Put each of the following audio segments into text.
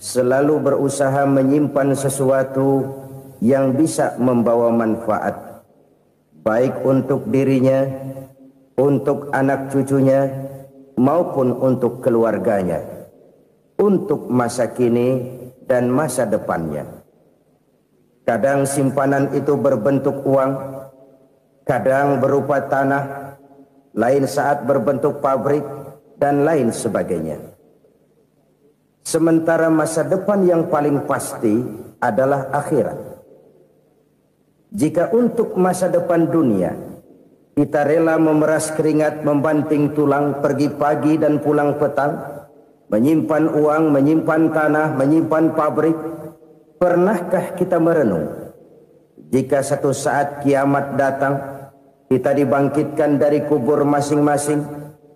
selalu berusaha menyimpan sesuatu yang bisa membawa manfaat, baik untuk dirinya, untuk anak cucunya, maupun untuk keluarganya, untuk masa kini dan masa depannya. Kadang simpanan itu berbentuk uang, kadang berupa tanah, lain saat berbentuk pabrik, dan lain sebagainya. Sementara masa depan yang paling pasti adalah akhirat. Jika untuk masa depan dunia kita rela memeras keringat, membanting tulang, pergi pagi dan pulang petang, menyimpan uang, menyimpan tanah, menyimpan pabrik, pernahkah kita merenung jika satu saat kiamat datang, kita dibangkitkan dari kubur masing-masing,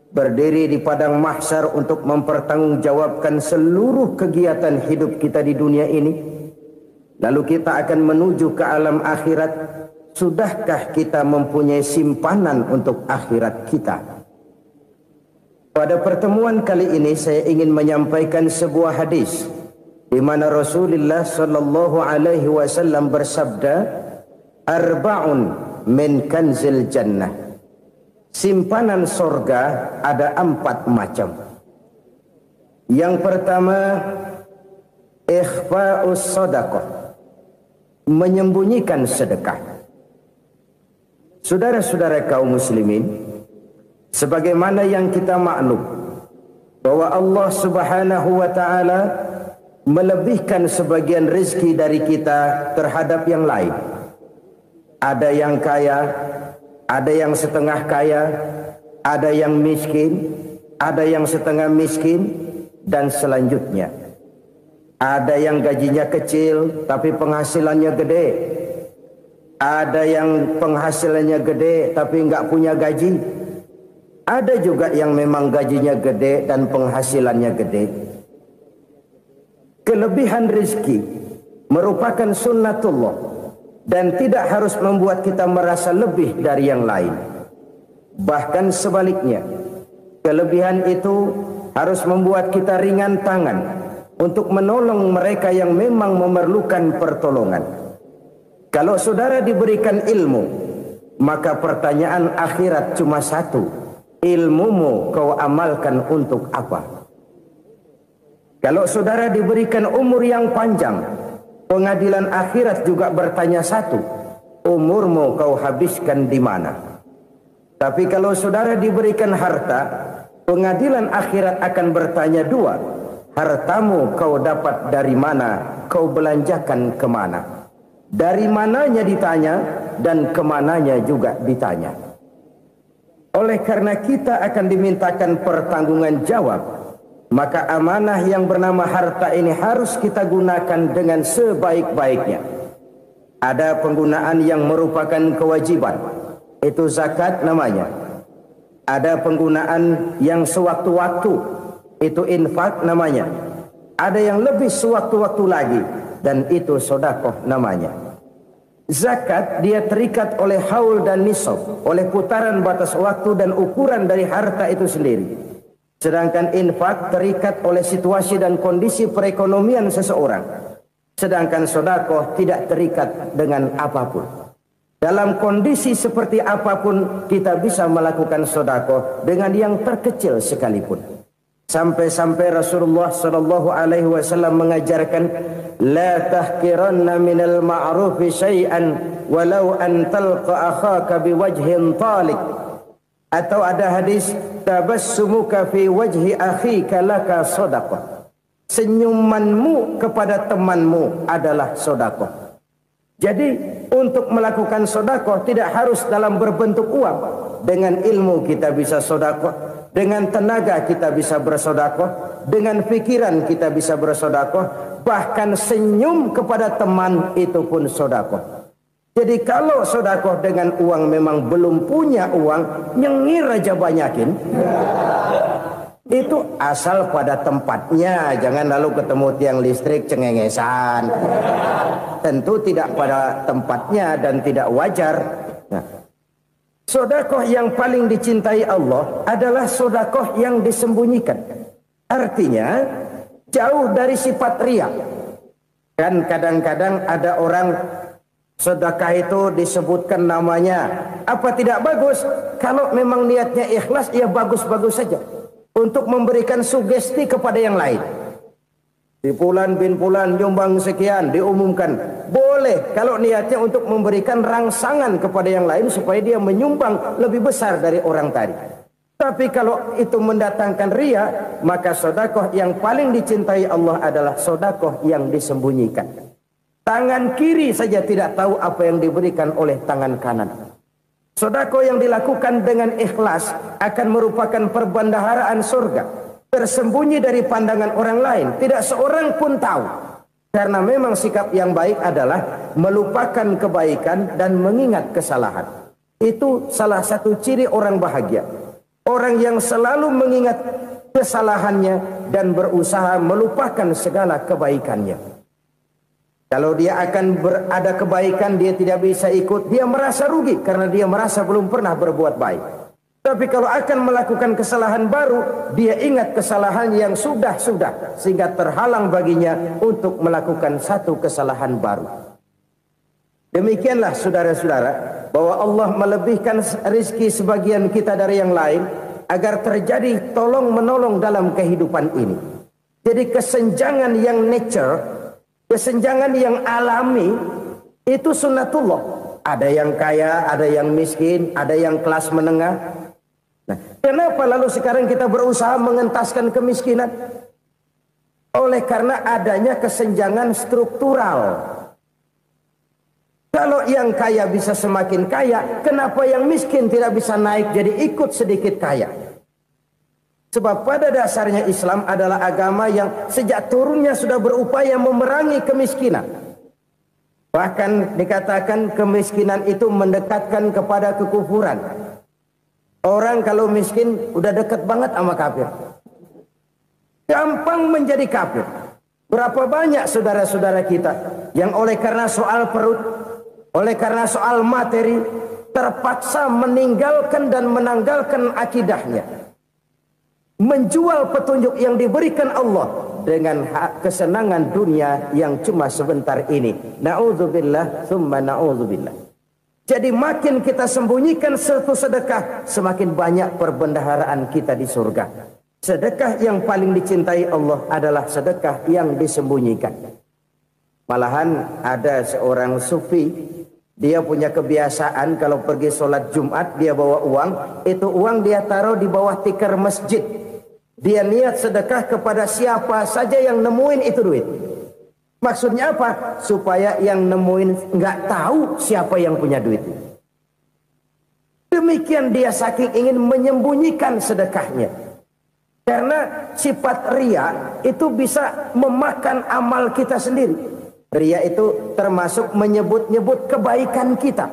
berdiri di padang mahsyar untuk mempertanggungjawabkan seluruh kegiatan hidup kita di dunia ini, lalu kita akan menuju ke alam akhirat. Sudahkah kita mempunyai simpanan untuk akhirat kita? Pada pertemuan kali ini saya ingin menyampaikan sebuah hadis di mana Rasulullah sallallahu alaihi wasallam bersabda, "Arba'un min kanzil jannah." Simpanan sorga ada 4 macam. Yang pertama, ikhfa'us sadaqah, menyembunyikan sedekah. Saudara-saudara kaum muslimin, sebagaimana yang kita maklum bahwa Allah Subhanahu wa taala melebihkan sebagian rezeki dari kita terhadap yang lain. Ada yang kaya, ada yang setengah kaya, ada yang miskin, ada yang setengah miskin, dan selanjutnya. Ada yang gajinya kecil tapi penghasilannya gede. Ada yang penghasilannya gede tapi enggak punya gaji. Ada juga yang memang gajinya gede dan penghasilannya gede. Kelebihan rezeki merupakan sunnatullah dan tidak harus membuat kita merasa lebih dari yang lain. Bahkan sebaliknya, kelebihan itu harus membuat kita ringan tangan untuk menolong mereka yang memang memerlukan pertolongan. Kalau saudara diberikan ilmu, maka pertanyaan akhirat cuma satu: ilmumu kau amalkan untuk apa? Kalau saudara diberikan umur yang panjang, pengadilan akhirat juga bertanya satu: umurmu kau habiskan di mana? Tapi kalau saudara diberikan harta, pengadilan akhirat akan bertanya 2: hartamu kau dapat dari mana? Kau belanjakan kemana? Dari mananya ditanya dan kemananya juga ditanya. Oleh karena kita akan dimintakan pertanggungan jawab, maka amanah yang bernama harta ini harus kita gunakan dengan sebaik-baiknya. Ada penggunaan yang merupakan kewajiban, itu zakat namanya. Ada penggunaan yang sewaktu-waktu, itu infak namanya. Ada yang lebih sewaktu-waktu lagi, dan itu sedekah namanya. Zakat dia terikat oleh haul dan nisab, oleh putaran batas waktu dan ukuran dari harta itu sendiri. Sedangkan infak terikat oleh situasi dan kondisi perekonomian seseorang. Sedangkan sedekah tidak terikat dengan apapun. Dalam kondisi seperti apapun kita bisa melakukan sedekah dengan yang terkecil sekalipun. Sampai-sampai Rasulullah sallallahu alaihi wasallam mengajarkan, la tahqiranna minal ma'rufi syai'an walau an talqa akhaka biwajhin talik. Atau ada hadis, tabassumuka fi wajhi akhika laka shadaqah. Senyumanmu kepada temanmu adalah sedekah. Jadi untuk melakukan sedekah tidak harus dalam berbentuk uang. Dengan ilmu kita bisa sedekah. Dengan tenaga kita bisa bersedekah, dengan pikiran kita bisa bersedekah, bahkan senyum kepada teman itu pun sedekah. Jadi kalau sedekah dengan uang memang belum punya uang, nyengir aja banyakin. Itu asal pada tempatnya, jangan lalu ketemu tiang listrik cengengesan. Tentu tidak pada tempatnya dan tidak wajar. Nah, sedekah yang paling dicintai Allah adalah sedekah yang disembunyikan. Artinya, jauh dari sifat riya. Kan kadang-kadang ada orang sedekah itu disebutkan namanya, apa tidak bagus? Kalau memang niatnya ikhlas, ya bagus-bagus saja. Untuk memberikan sugesti kepada yang lain. Si Fulan bin Fulan nyumbang sekian, diumumkan. Boleh kalau niatnya untuk memberikan rangsangan kepada yang lain supaya dia menyumbang lebih besar dari orang tadi. Tapi kalau itu mendatangkan riya, maka sedekah yang paling dicintai Allah adalah sedekah yang disembunyikan. Tangan kiri saja tidak tahu apa yang diberikan oleh tangan kanan. Sedekah yang dilakukan dengan ikhlas akan merupakan perbendaharaan surga, tersembunyi dari pandangan orang lain, tidak seorang pun tahu. Karena memang sikap yang baik adalah melupakan kebaikan dan mengingat kesalahan. Itu salah satu ciri orang bahagia. Orang yang selalu mengingat kesalahannya dan berusaha melupakan segala kebaikannya. Kalau dia akan ada kebaikan, dia tidak bisa ikut, dia merasa rugi karena dia merasa belum pernah berbuat baik. Tapi kalau akan melakukan kesalahan baru, dia ingat kesalahan yang sudah-sudah, sehingga terhalang baginya untuk melakukan satu kesalahan baru. Demikianlah saudara-saudara, bahwa Allah melebihkan rizki sebagian kita dari yang lain, agar terjadi tolong-menolong dalam kehidupan ini. Jadi kesenjangan yang nature, kesenjangan yang alami, itu sunnatullah. Ada yang kaya, ada yang miskin, ada yang kelas menengah. Nah, kenapa lalu sekarang kita berusaha mengentaskan kemiskinan? Oleh karena adanya kesenjangan struktural. Kalau yang kaya bisa semakin kaya, kenapa yang miskin tidak bisa naik jadi ikut sedikit kaya? Sebab pada dasarnya Islam adalah agama yang sejak turunnya sudah berupaya memerangi kemiskinan. Bahkan dikatakan kemiskinan itu mendekatkan kepada kekufuran. Orang kalau miskin udah dekat banget sama kafir. Gampang menjadi kafir. Berapa banyak saudara-saudara kita yang oleh karena soal perut, oleh karena soal materi, terpaksa meninggalkan dan menanggalkan akidahnya. Menjual petunjuk yang diberikan Allah dengan kesenangan dunia yang cuma sebentar ini. Na'udzubillah, thumma na'udzubillah. Jadi makin kita sembunyikan satu sedekah, semakin banyak perbendaharaan kita di surga. Sedekah yang paling dicintai Allah adalah sedekah yang disembunyikan. Malahan ada seorang sufi, dia punya kebiasaan kalau pergi sholat Jumat dia bawa uang, itu uang dia taruh di bawah tikar masjid. Dia niat sedekah kepada siapa saja yang nemuin itu duit. Maksudnya apa? Supaya yang nemuin nggak tahu siapa yang punya duit. Demikian dia saking ingin menyembunyikan sedekahnya. Karena sifat riya itu bisa memakan amal kita sendiri. Riya itu termasuk menyebut-nyebut kebaikan kita.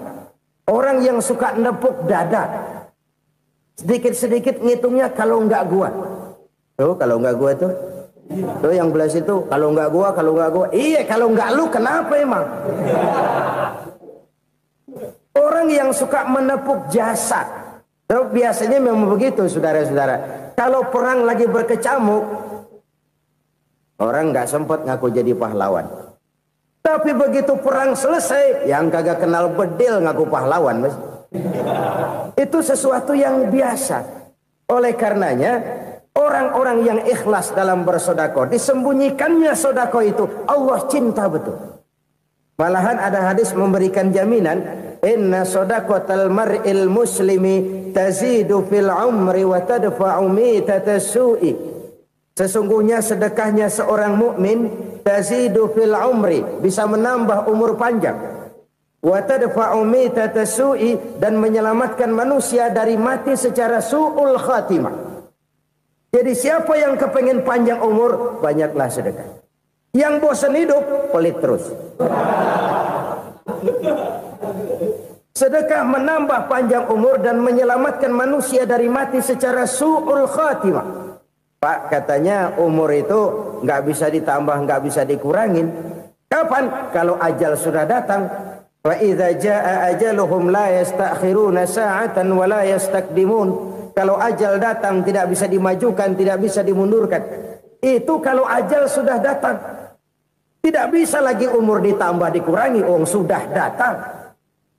Orang yang suka nepuk dada, sedikit-sedikit ngitungnya kalau nggak gua. Tuh kalau nggak gua tuh. Tuh yang belah situ, kalau nggak gua. Iya, kalau nggak lu kenapa emang? Orang yang suka menepuk jasad. Tuh, biasanya memang begitu saudara-saudara. Kalau perang lagi berkecamuk, orang nggak sempat ngaku jadi pahlawan. Tapi begitu perang selesai, yang kagak kenal bedil ngaku pahlawan, mas. Itu sesuatu yang biasa. Oleh karenanya, orang-orang yang ikhlas dalam bersedekah, disembunyikannya sedekah itu, Allah cinta betul. Malahan ada hadis memberikan jaminan, inna sedaqatal mar'il muslimi tazidu fil umri wa tadfa'u mitatas su'i. Sesungguhnya sedekahnya seorang mukmin tazidu fil umri, bisa menambah umur panjang. Wa tadfa'u mitatas su'i, dan menyelamatkan manusia dari mati secara su'ul khatimah. Jadi siapa yang kepengen panjang umur, banyaklah sedekah. Yang bosan hidup, pelit terus. Sedekah menambah panjang umur dan menyelamatkan manusia dari mati secara su'ul khatimah. Pak, katanya umur itu nggak bisa ditambah, nggak bisa dikurangin. Kapan? Kalau ajal sudah datang. Wa idza jaa ajaluhum la yastakhiruna sa'atan wa la yastakdimun. Kalau ajal datang tidak bisa dimajukan, tidak bisa dimundurkan. Itu kalau ajal sudah datang. Tidak bisa lagi umur ditambah dikurangi, sudah datang.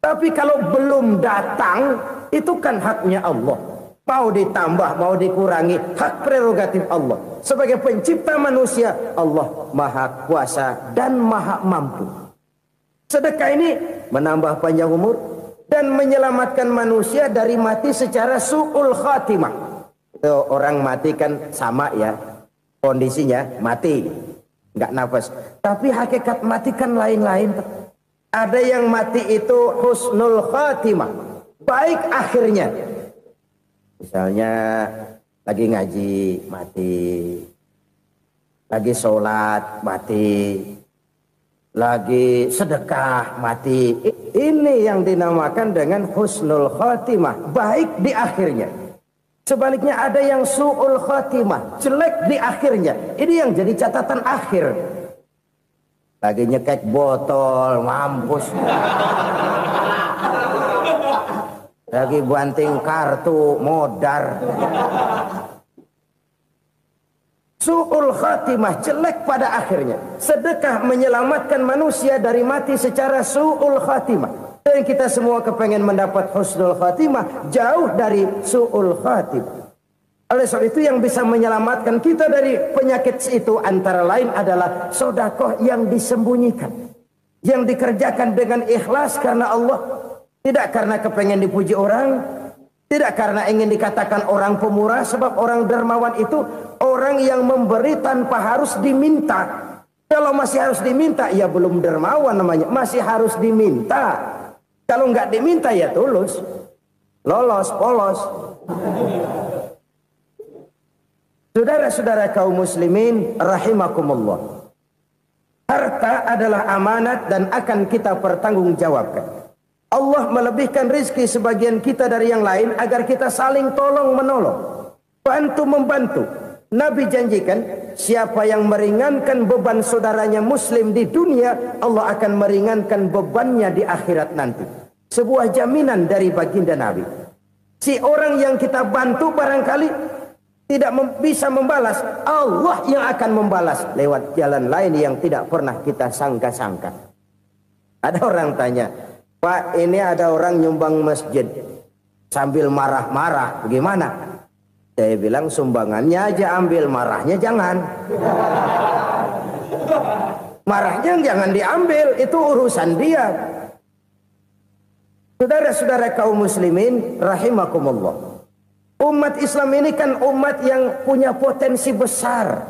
Tapi kalau belum datang, itu kan haknya Allah. Mau ditambah, mau dikurangi, hak prerogatif Allah. Sebagai pencipta manusia, Allah maha kuasa dan maha mampu. Sedekah ini menambah panjang umur dan menyelamatkan manusia dari mati secara su'ul khatimah. Itu orang mati kan sama ya, kondisinya mati, nggak nafas. Tapi hakikat mati kan lain-lain. Ada yang mati itu husnul khatimah, baik akhirnya. Misalnya lagi ngaji mati, lagi sholat mati, lagi sedekah mati. Ini yang dinamakan dengan husnul khatimah, baik di akhirnya. Sebaliknya ada yang su'ul khatimah, jelek di akhirnya. Ini yang jadi catatan akhir. Lagi nyekek botol, mampus. Lagi banting kartu, modar. Su'ul khatimah, jelek pada akhirnya. Sedekah menyelamatkan manusia dari mati secara su'ul khatimah. Dan kita semua kepengen mendapat husnul khatimah, jauh dari su'ul khatimah. Oleh sebab itu yang bisa menyelamatkan kita dari penyakit itu antara lain adalah sedekah yang disembunyikan. Yang dikerjakan dengan ikhlas karena Allah. Tidak karena kepengen dipuji orang, tidak karena ingin dikatakan orang pemurah, sebab orang dermawan itu orang yang memberi tanpa harus diminta. Kalau masih harus diminta, ya belum dermawan namanya, masih harus diminta. Kalau nggak diminta ya tulus, lolos, polos. Saudara-saudara kaum muslimin rahimakumullah. Harta adalah amanat dan akan kita pertanggungjawabkan. Allah melebihkan rizki sebagian kita dari yang lain agar kita saling tolong menolong, bantu membantu. Nabi janjikan siapa yang meringankan beban saudaranya muslim di dunia, Allah akan meringankan bebannya di akhirat nanti. Sebuah jaminan dari baginda Nabi. Si orang yang kita bantu barangkali tidak bisa membalas, Allah yang akan membalas lewat jalan lain yang tidak pernah kita sangka-sangka. Ada orang tanya, Pak, ini ada orang nyumbang masjid sambil marah-marah, bagaimana? Saya bilang sumbangannya aja ambil, marahnya jangan. Marahnya jangan diambil, itu urusan dia. Saudara-saudara kaum muslimin rahimakumullah. Umat Islam ini kan umat yang punya potensi besar.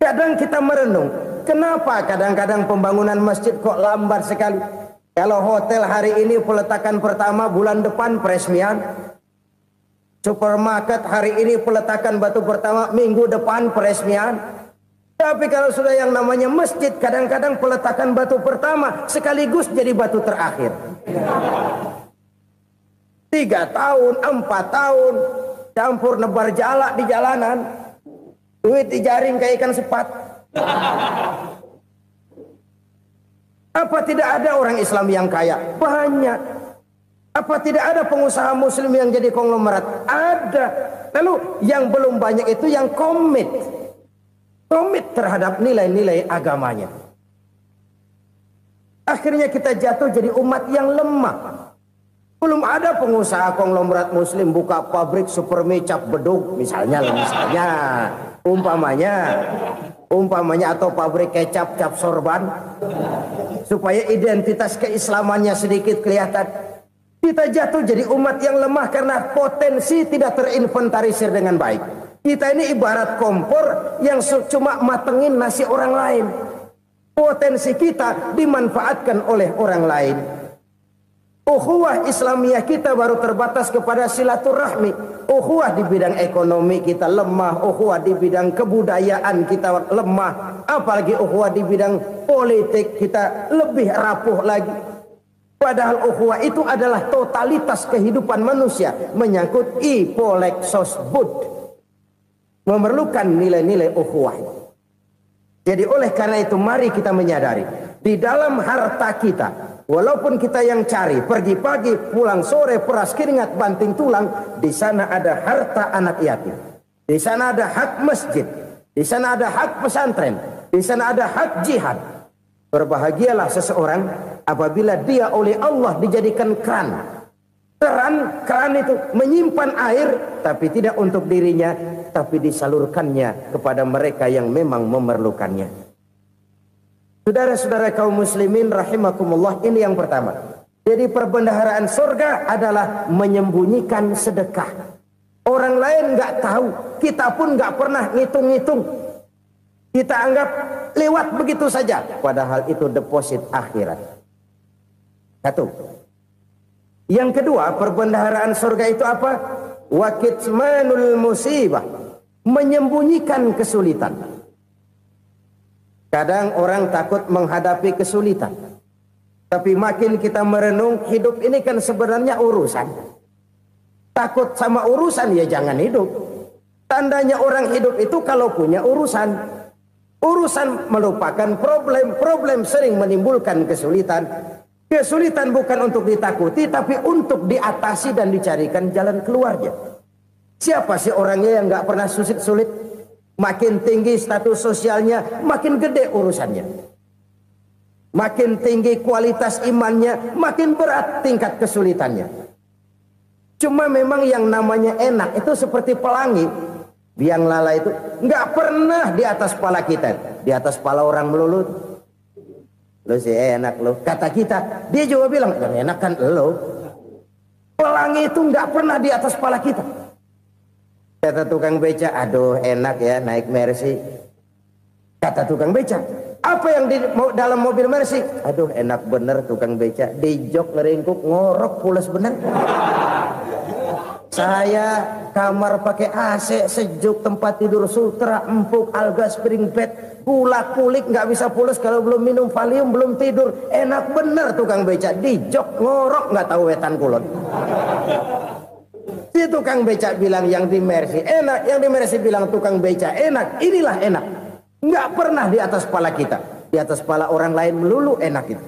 Kadang kita merenung, kenapa kadang-kadang pembangunan masjid kok lambat sekali? Kalau hotel hari ini peletakan pertama, bulan depan peresmian. Supermarket hari ini peletakan batu pertama, minggu depan peresmian. Tapi kalau sudah yang namanya masjid, kadang-kadang peletakan batu pertama sekaligus jadi batu terakhir. 3 tahun, 4 tahun, campur nebar jalak di jalanan, duit dijaring kayak ikan sepat. Apa tidak ada orang Islam yang kaya? Banyak. Apa tidak ada pengusaha muslim yang jadi konglomerat? Ada. Lalu yang belum banyak itu yang komit terhadap nilai-nilai agamanya. Akhirnya kita jatuh jadi umat yang lemah. Belum ada pengusaha konglomerat muslim buka pabrik supermi cap beduk misalnya umpamanya atau pabrik kecap cap sorban supaya identitas keislamannya sedikit kelihatan. Kita jatuh jadi umat yang lemah karena potensi tidak terinventarisir dengan baik. Kita ini ibarat kompor yang cuma matengin nasi orang lain. Potensi kita dimanfaatkan oleh orang lain. Ukhuwah Islamiyah kita baru terbatas kepada silaturahmi. Ukhuwah di bidang ekonomi kita lemah, ukhuwah di bidang kebudayaan kita lemah, apalagi ukhuwah di bidang politik kita lebih rapuh lagi. Padahal ukhuwah itu adalah totalitas kehidupan manusia, menyangkut ipolek sosbud, memerlukan nilai-nilai ukhuwah. Jadi oleh karena itu mari kita menyadari di dalam harta kita, walaupun kita yang cari, pergi pagi, pulang sore, peras keringat, banting tulang, di sana ada harta anak yatim. Di sana ada hak masjid. Di sana ada hak pesantren, di sana ada hak jihad. Berbahagialah seseorang apabila dia oleh Allah dijadikan keran. Keran itu menyimpan air, tapi tidak untuk dirinya, tapi disalurkannya kepada mereka yang memang memerlukannya. Saudara-saudara kaum muslimin rahimakumullah, ini yang pertama. Jadi perbendaharaan surga adalah menyembunyikan sedekah. Orang lain nggak tahu, kita pun nggak pernah ngitung-ngitung. Kita anggap lewat begitu saja, padahal itu deposit akhirat. Satu. Yang kedua, perbendaharaan surga itu apa? Wa kitmanul musibah, menyembunyikan kesulitan. Kadang orang takut menghadapi kesulitan, tapi makin kita merenung, hidup ini kan sebenarnya urusan. Takut sama urusan, ya jangan hidup. Tandanya orang hidup itu kalau punya urusan. Urusan melupakan problem. Problem sering menimbulkan kesulitan. Kesulitan bukan untuk ditakuti, tapi untuk diatasi dan dicarikan jalan keluarnya. Siapa sih orangnya yang nggak pernah sulit-sulit? Makin tinggi status sosialnya, makin gede urusannya. Makin tinggi kualitas imannya, makin berat tingkat kesulitannya. Cuma memang yang namanya enak itu seperti pelangi. Biang lala itu nggak pernah di atas kepala kita, di atas kepala orang melulu. Lo sih enak lo, kata kita. Dia juga bilang yang enak kan lo. Pelangi itu nggak pernah di atas kepala kita. Kata tukang beca, aduh enak ya naik Mercy. Kata tukang beca, apa yang di dalam mobil Mercy? Aduh enak bener tukang beca, di jok ngeringkuk ngorok pulas bener. Saya kamar pakai AC sejuk, tempat tidur sutra empuk, alga spring bed, kulak kulik nggak bisa pulas kalau belum minum Valium, belum tidur. Enak bener tukang beca, di jok ngorok nggak tahu wetan kulon. Si tukang beca bilang yang di Mercy enak, yang di Mercy bilang tukang beca enak. Inilah enak, nggak pernah di atas kepala kita, di atas kepala orang lain melulu enak itu.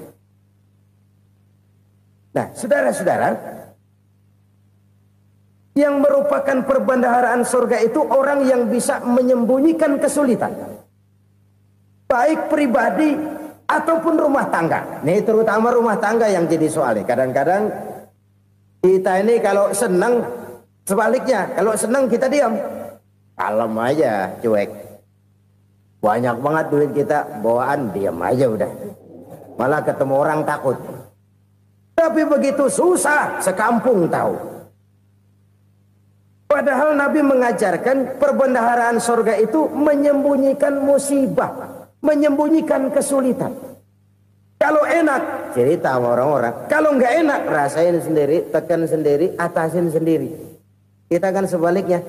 Nah, saudara-saudara, yang merupakan perbendaharaan surga itu orang yang bisa menyembunyikan kesulitan, baik pribadi ataupun rumah tangga. Nih terutama rumah tangga yang jadi soalnya. Kadang-kadang kita ini kalau senang, sebaliknya kalau senang kita diam, kalem aja, cuek. Banyak banget duit kita bawaan, diam aja udah. Malah ketemu orang takut. Tapi begitu susah, sekampung tahu. Padahal Nabi mengajarkan perbendaharaan surga itu menyembunyikan musibah, menyembunyikan kesulitan. Kalau enak, cerita sama orang-orang. Kalau nggak enak, rasain sendiri, tekan sendiri, atasin sendiri. Kita kan sebaliknya.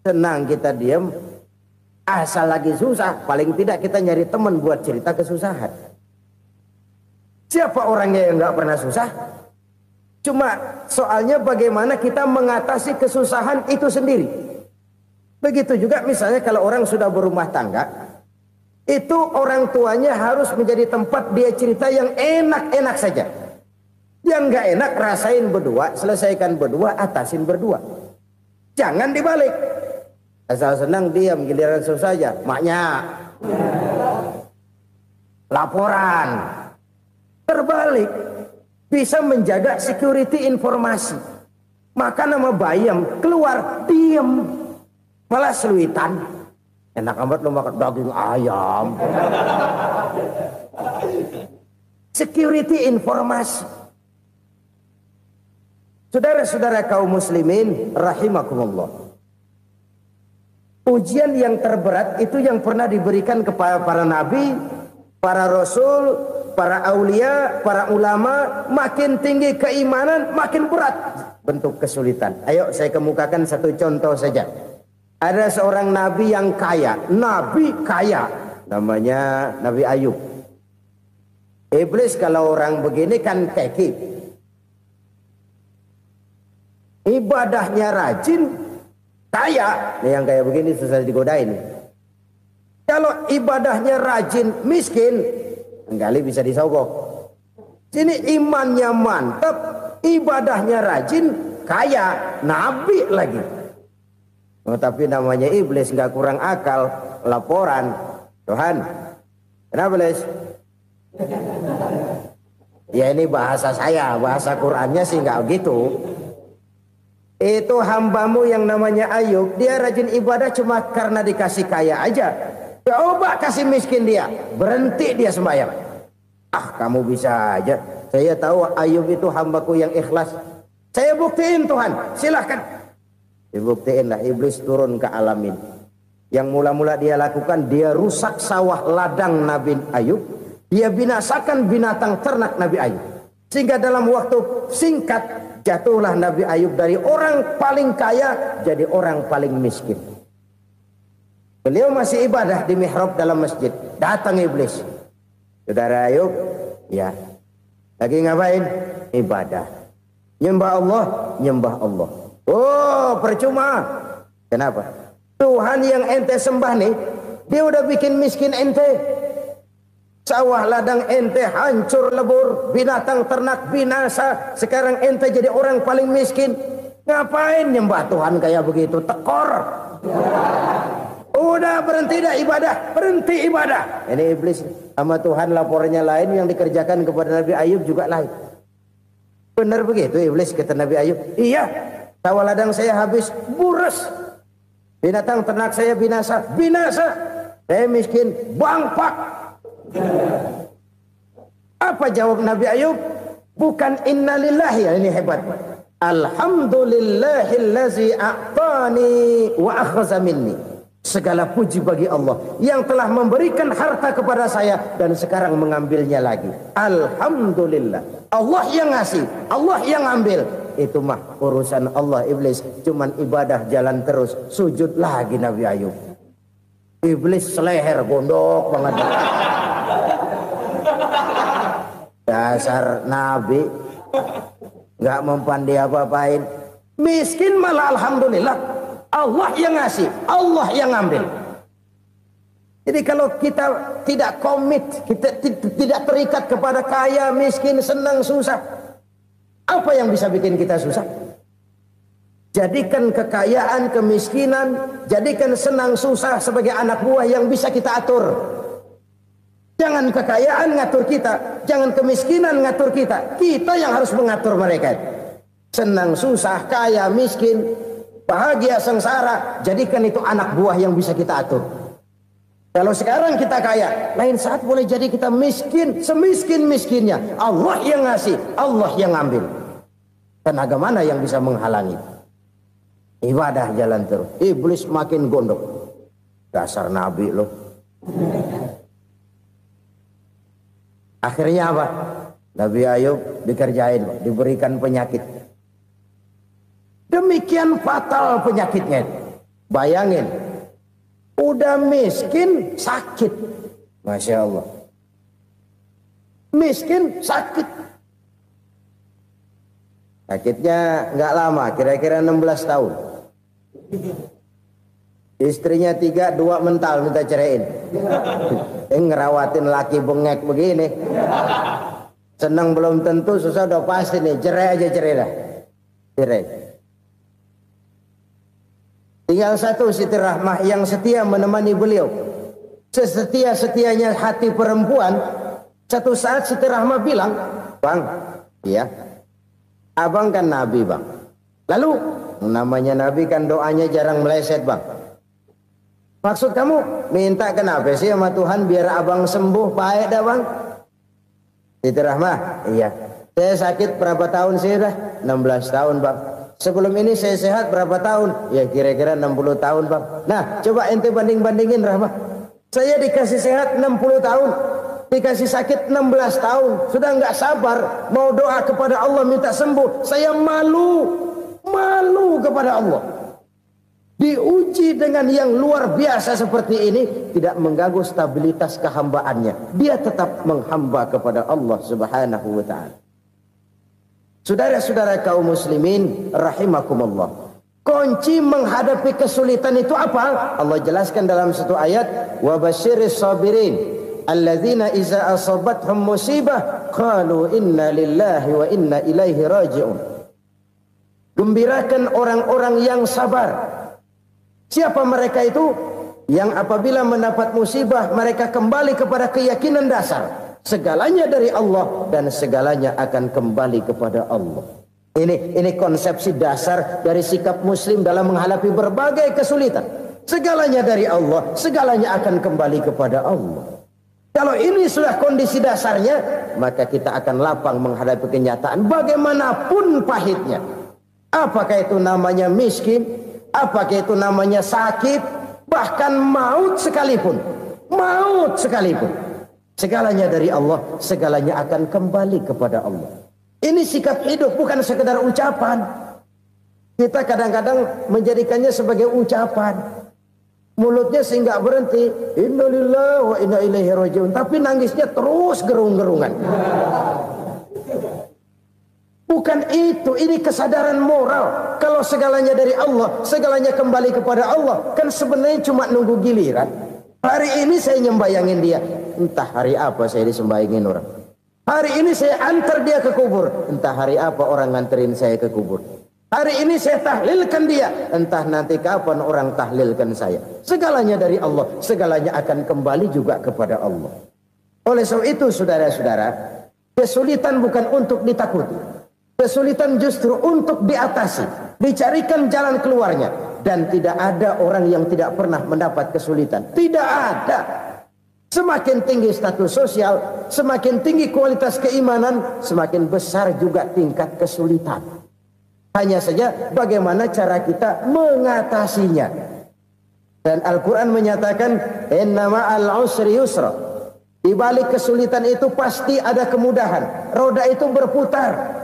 Senang kita diam, asal lagi susah, paling tidak kita nyari teman buat cerita kesusahan. Siapa orangnya yang nggak pernah susah? Cuma soalnya bagaimana kita mengatasi kesusahan itu sendiri. Begitu juga misalnya kalau orang sudah berumah tangga, itu orang tuanya harus menjadi tempat dia cerita yang enak-enak saja. Yang nggak enak rasain berdua, selesaikan berdua, atasin berdua. Jangan dibalik. Asal senang diam, giliran susah saja. Maknya laporan. Terbalik. Bisa menjaga security informasi. Maka nama bayam keluar diem, malah seluitan. Enak amat lo makan daging ayam. Security informasi. Saudara-saudara kaum muslimin rahimakumullah. Ujian yang terberat itu yang pernah diberikan kepada para nabi, para rasul, para aulia, para ulama. Makin tinggi keimanan, makin berat bentuk kesulitan. Ayo saya kemukakan satu contoh saja. Ada seorang nabi yang kaya, nabi kaya, namanya Nabi Ayub. Iblis kalau orang begini kan keki, ibadahnya rajin, kaya. Nih yang kayak begini susah digodain. Kalau ibadahnya rajin, miskin, kali bisa disogok. Sini imannya mantap, ibadahnya rajin, kaya, nabi lagi. Tapi namanya iblis, nggak kurang akal. Laporan, Tuhan, kenapa Les? Ya ini bahasa saya, bahasa Qur'annya sih nggak gitu. Itu hambamu yang namanya Ayub, dia rajin ibadah cuma karena dikasih kaya aja. Coba kasih miskin dia, berhenti dia sembahyang. Ah, kamu bisa aja. Saya tahu Ayub itu hambaku yang ikhlas. Saya buktiin Tuhan, silahkan. Dibuktiin lah, iblis turun ke alamin. Yang mula-mula dia lakukan, dia rusak sawah ladang Nabi Ayub. Dia binasakan binatang ternak Nabi Ayub. Sehingga dalam waktu singkat, jatuhlah Nabi Ayub dari orang paling kaya jadi orang paling miskin. Beliau masih ibadah di mihrab dalam masjid. Datang iblis. Saudara Ayub, ya, lagi ngapain? Ibadah. Nyembah Allah, nyembah Allah. Oh, percuma. Kenapa? Tuhan yang ente sembah nih, dia udah bikin miskin ente. Sawah ladang ente hancur lebur, binatang ternak binasa. Sekarang ente jadi orang paling miskin. Ngapain nyembah Tuhan kayak begitu? Tekor. Udah berhenti dah ibadah, berhenti ibadah. Ini iblis sama Tuhan laporannya lain, yang dikerjakan kepada Nabi Ayub juga lain. Benar begitu iblis, kata Nabi Ayub. Iya, sawah ladang saya habis, buras. Binatang ternak saya binasa, binasa. Saya miskin, bangpak. Apa jawab Nabi Ayub? Bukan innalillahi, ya, ini hebat. Alhamdulillahillazi a'tani wa akhza minni. Segala puji bagi Allah yang telah memberikan harta kepada saya dan sekarang mengambilnya lagi. Alhamdulillah. Allah yang ngasih, Allah yang ambil. Itu mah urusan Allah. Iblis cuman ibadah jalan terus, sujud lagi Nabi Ayub. Iblis seleher gondok banget. Dasar Nabi nggak mempan dia apa-apain. Miskin malah alhamdulillah. Allah yang ngasih, Allah yang ambil. Jadi kalau kita tidak komit, kita tidak terikat kepada kaya, miskin, senang, susah, apa yang bisa bikin kita susah? Jadikan kekayaan, kemiskinan, jadikan senang, susah sebagai anak buah yang bisa kita atur. Jangan kekayaan ngatur kita, jangan kemiskinan ngatur kita. Kita yang harus mengatur mereka. Senang, susah, kaya, miskin, bahagia, sengsara, jadikan itu anak buah yang bisa kita atur. Kalau sekarang kita kaya, lain saat boleh jadi kita miskin, semiskin-miskinnya. Allah yang ngasih, Allah yang ambil. Tenaga mana yang bisa menghalangi? Ibadah jalan terus. Iblis makin gondok. Dasar Nabi loh. Akhirnya apa? Nabi Ayub dikerjain, diberikan penyakit. Demikian fatal penyakitnya. Bayangin, udah miskin sakit. Masya Allah. Miskin sakit. Sakitnya nggak lama, kira-kira 16 tahun. Istrinya 3, 2 mental minta ceraiin. Ngerawatin laki bengek begini. Senang belum tentu, susah udah pasti nih. Cerai aja, cerai dah. Cerai. Tinggal satu Siti Rahmah yang setia menemani beliau. Sesetia-setianya hati perempuan. Satu saat Siti Rahmah bilang, "Bang, iya, abang kan Nabi, Bang. Lalu, namanya Nabi kan doanya jarang meleset, Bang. Maksud kamu minta kenapa sih sama Tuhan biar abang sembuh, baik dah, Bang?" Siti Rahmah, iya. Saya sakit berapa tahun sih dah? 16 tahun, Bang. Sebelum ini saya sehat berapa tahun? Ya kira-kira 60 tahun, Bang. Nah, coba ente banding-bandingin, Rahmah. Saya dikasih sehat 60 tahun, dikasih sakit 16 tahun. Sudah nggak sabar mau doa kepada Allah minta sembuh. Saya malu kepada Allah. Diuji dengan yang luar biasa seperti ini, tidak mengganggu stabilitas kehambaannya. Dia tetap menghamba kepada Allah Subhanahu wa ta'ala. Saudara-saudara kaum muslimin rahimakumullah. Kunci menghadapi kesulitan itu apa? Allah jelaskan dalam satu ayat, wa basyiris sabirin alladzina iza asabathum musibah qalu inna lillahi wa inna ilaihi raji'un. Gembirakan orang-orang yang sabar Siapa mereka itu? Yang apabila mendapat musibah mereka kembali kepada keyakinan dasar segalanya dari Allah dan segalanya akan kembali kepada Allah. Ini konsepsi dasar dari sikap muslim dalam menghadapi berbagai kesulitan. Segalanya dari Allah, segalanya akan kembali kepada Allah. Kalau ini sudah kondisi dasarnya, maka kita akan lapang menghadapi kenyataan bagaimanapun pahitnya. Apakah itu namanya miskin, apakah itu namanya sakit, bahkan maut sekalipun. Maut sekalipun. Segalanya dari Allah, segalanya akan kembali kepada Allah. Ini sikap hidup, bukan sekedar ucapan. Kita kadang-kadang menjadikannya sebagai ucapan. Mulutnya sehingga berhenti, innalillahi wa inna ilaihi rajiun, tapi nangisnya terus gerung-gerungan. Bukan itu, ini kesadaran moral. Kalau segalanya dari Allah, segalanya kembali kepada Allah, kan sebenarnya cuma nunggu giliran. Hari ini saya nyembayangin dia, entah hari apa saya disembayangin orang. Hari ini saya antar dia ke kubur, entah hari apa orang nganterin saya ke kubur. Hari ini saya tahlilkan dia, entah nanti kapan orang tahlilkan saya. Segalanya dari Allah, segalanya akan kembali juga kepada Allah. Oleh sebab itu saudara-saudara, kesulitan bukan untuk ditakuti. Kesulitan justru untuk diatasi, dicarikan jalan keluarnya. Dan tidak ada orang yang tidak pernah mendapat kesulitan. Tidak ada. Semakin tinggi status sosial, semakin tinggi kualitas keimanan, semakin besar juga tingkat kesulitan. Hanya saja bagaimana cara kita mengatasinya. Dan Al-Quran menyatakan, inna ma'al usri yusra. Di balik kesulitan itu pasti ada kemudahan. Roda itu berputar.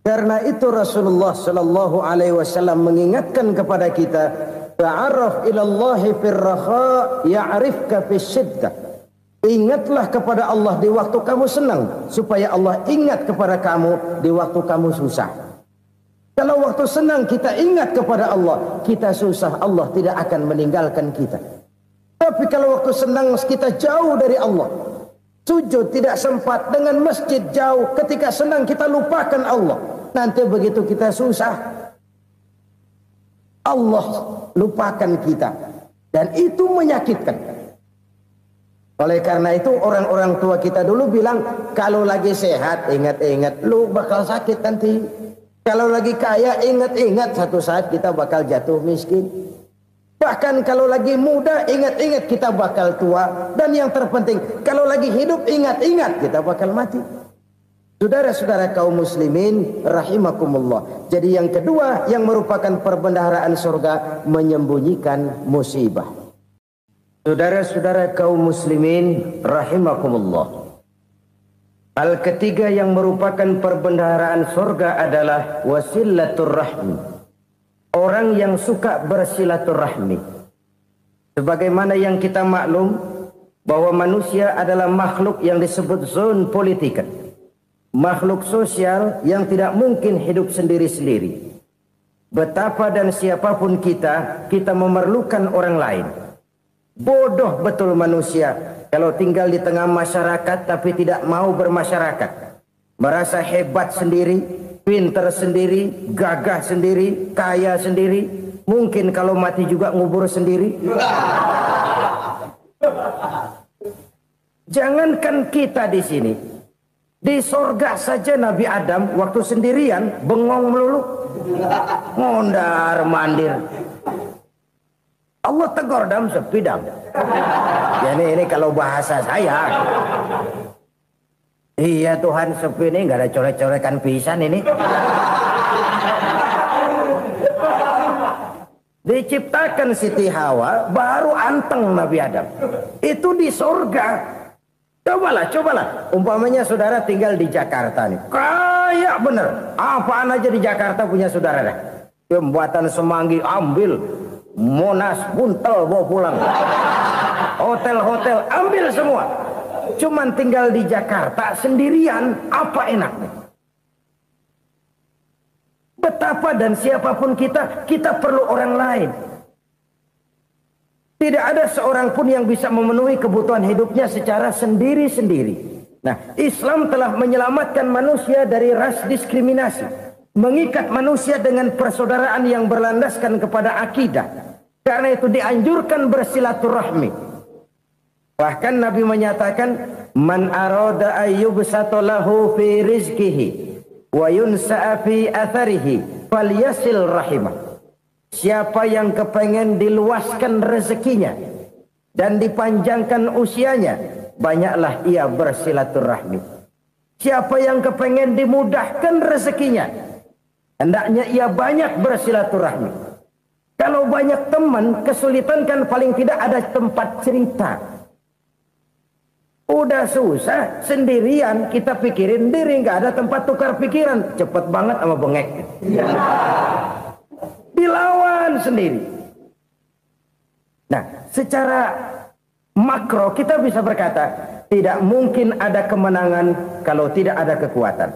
Karena itu Rasulullah sallallahu alaihi wasallam mengingatkan kepada kita, ta'arraf ilallahi fir raha ya'rifka fis syiddah. Ingatlah kepada Allah di waktu kamu senang, supaya Allah ingat kepada kamu di waktu kamu susah. Kalau waktu senang kita ingat kepada Allah, kita susah, Allah tidak akan meninggalkan kita. Tapi kalau waktu senang kita jauh dari Allah, sujud tidak sempat, dengan masjid jauh, ketika senang kita lupakan Allah. Nanti begitu kita susah, Allah lupakan kita. Dan itu menyakitkan. Oleh karena itu orang-orang tua kita dulu bilang, kalau lagi sehat ingat-ingat lu bakal sakit nanti. Kalau lagi kaya ingat-ingat satu saat kita bakal jatuh miskin. Bahkan kalau lagi muda ingat-ingat kita bakal tua. Dan yang terpenting kalau lagi hidup ingat-ingat kita bakal mati. Saudara-saudara kaum muslimin rahimakumullah. Jadi yang kedua yang merupakan perbendaharaan surga, menyembunyikan musibah. Saudara-saudara kaum muslimin rahimakumullah. Hal ketiga yang merupakan perbendaharaan surga adalah wasilaturrahmi. Orang yang suka bersilaturahmi. Sebagaimana yang kita maklum bahwa manusia adalah makhluk yang disebut zon politika. Makhluk sosial yang tidak mungkin hidup sendiri-sendiri. Betapa dan siapapun kita memerlukan orang lain. Bodoh betul manusia kalau tinggal di tengah masyarakat tapi tidak mau bermasyarakat. Merasa hebat sendiri, pintar sendiri, gagah sendiri, kaya sendiri. Mungkin kalau mati juga ngubur sendiri. Jangankan kita di sini, di sorga saja Nabi Adam waktu sendirian bengong melulu, ngondar mandir. Allah tegur dam sepidam. Ya ini kalau bahasa saya. Iya Tuhan, sepi ini nggak ada coret-coretan pisan ini. Diciptakan Siti Hawa baru anteng Nabi Adam. Itu di surga. Cobalah. Umpamanya saudara tinggal di Jakarta nih. Kayak bener. Apaan aja di Jakarta punya saudara dah. Jembatan Semanggi ambil. Monas buntel bawa pulang. Hotel-hotel ambil semua. Cuman tinggal di Jakarta sendirian, apa enaknya? Betapa dan siapapun kita perlu orang lain. Tidak ada seorang pun yang bisa memenuhi kebutuhan hidupnya secara sendiri-sendiri. Nah, Islam telah menyelamatkan manusia dari ras diskriminasi. Mengikat manusia dengan persaudaraan yang berlandaskan kepada akidah. Karena itu dianjurkan bersilaturahmi. Bahkan Nabi menyatakan, man arada ayyubsata lahu fi rizqihi wa yunsa'a fi atharihi falyasil rahimah. Siapa yang kepengen diluaskan rezekinya dan dipanjangkan usianya, banyaklah ia bersilaturahmi. Siapa yang kepengen dimudahkan rezekinya, hendaknya ia banyak bersilaturahmi. Kalau banyak teman, kesulitan kan paling tidak ada tempat cerita. Udah susah, sendirian kita pikirin diri, nggak ada tempat tukar pikiran. Cepet banget sama bengek. Dilawan sendiri. Nah, secara makro kita bisa berkata, tidak mungkin ada kemenangan kalau tidak ada kekuatan.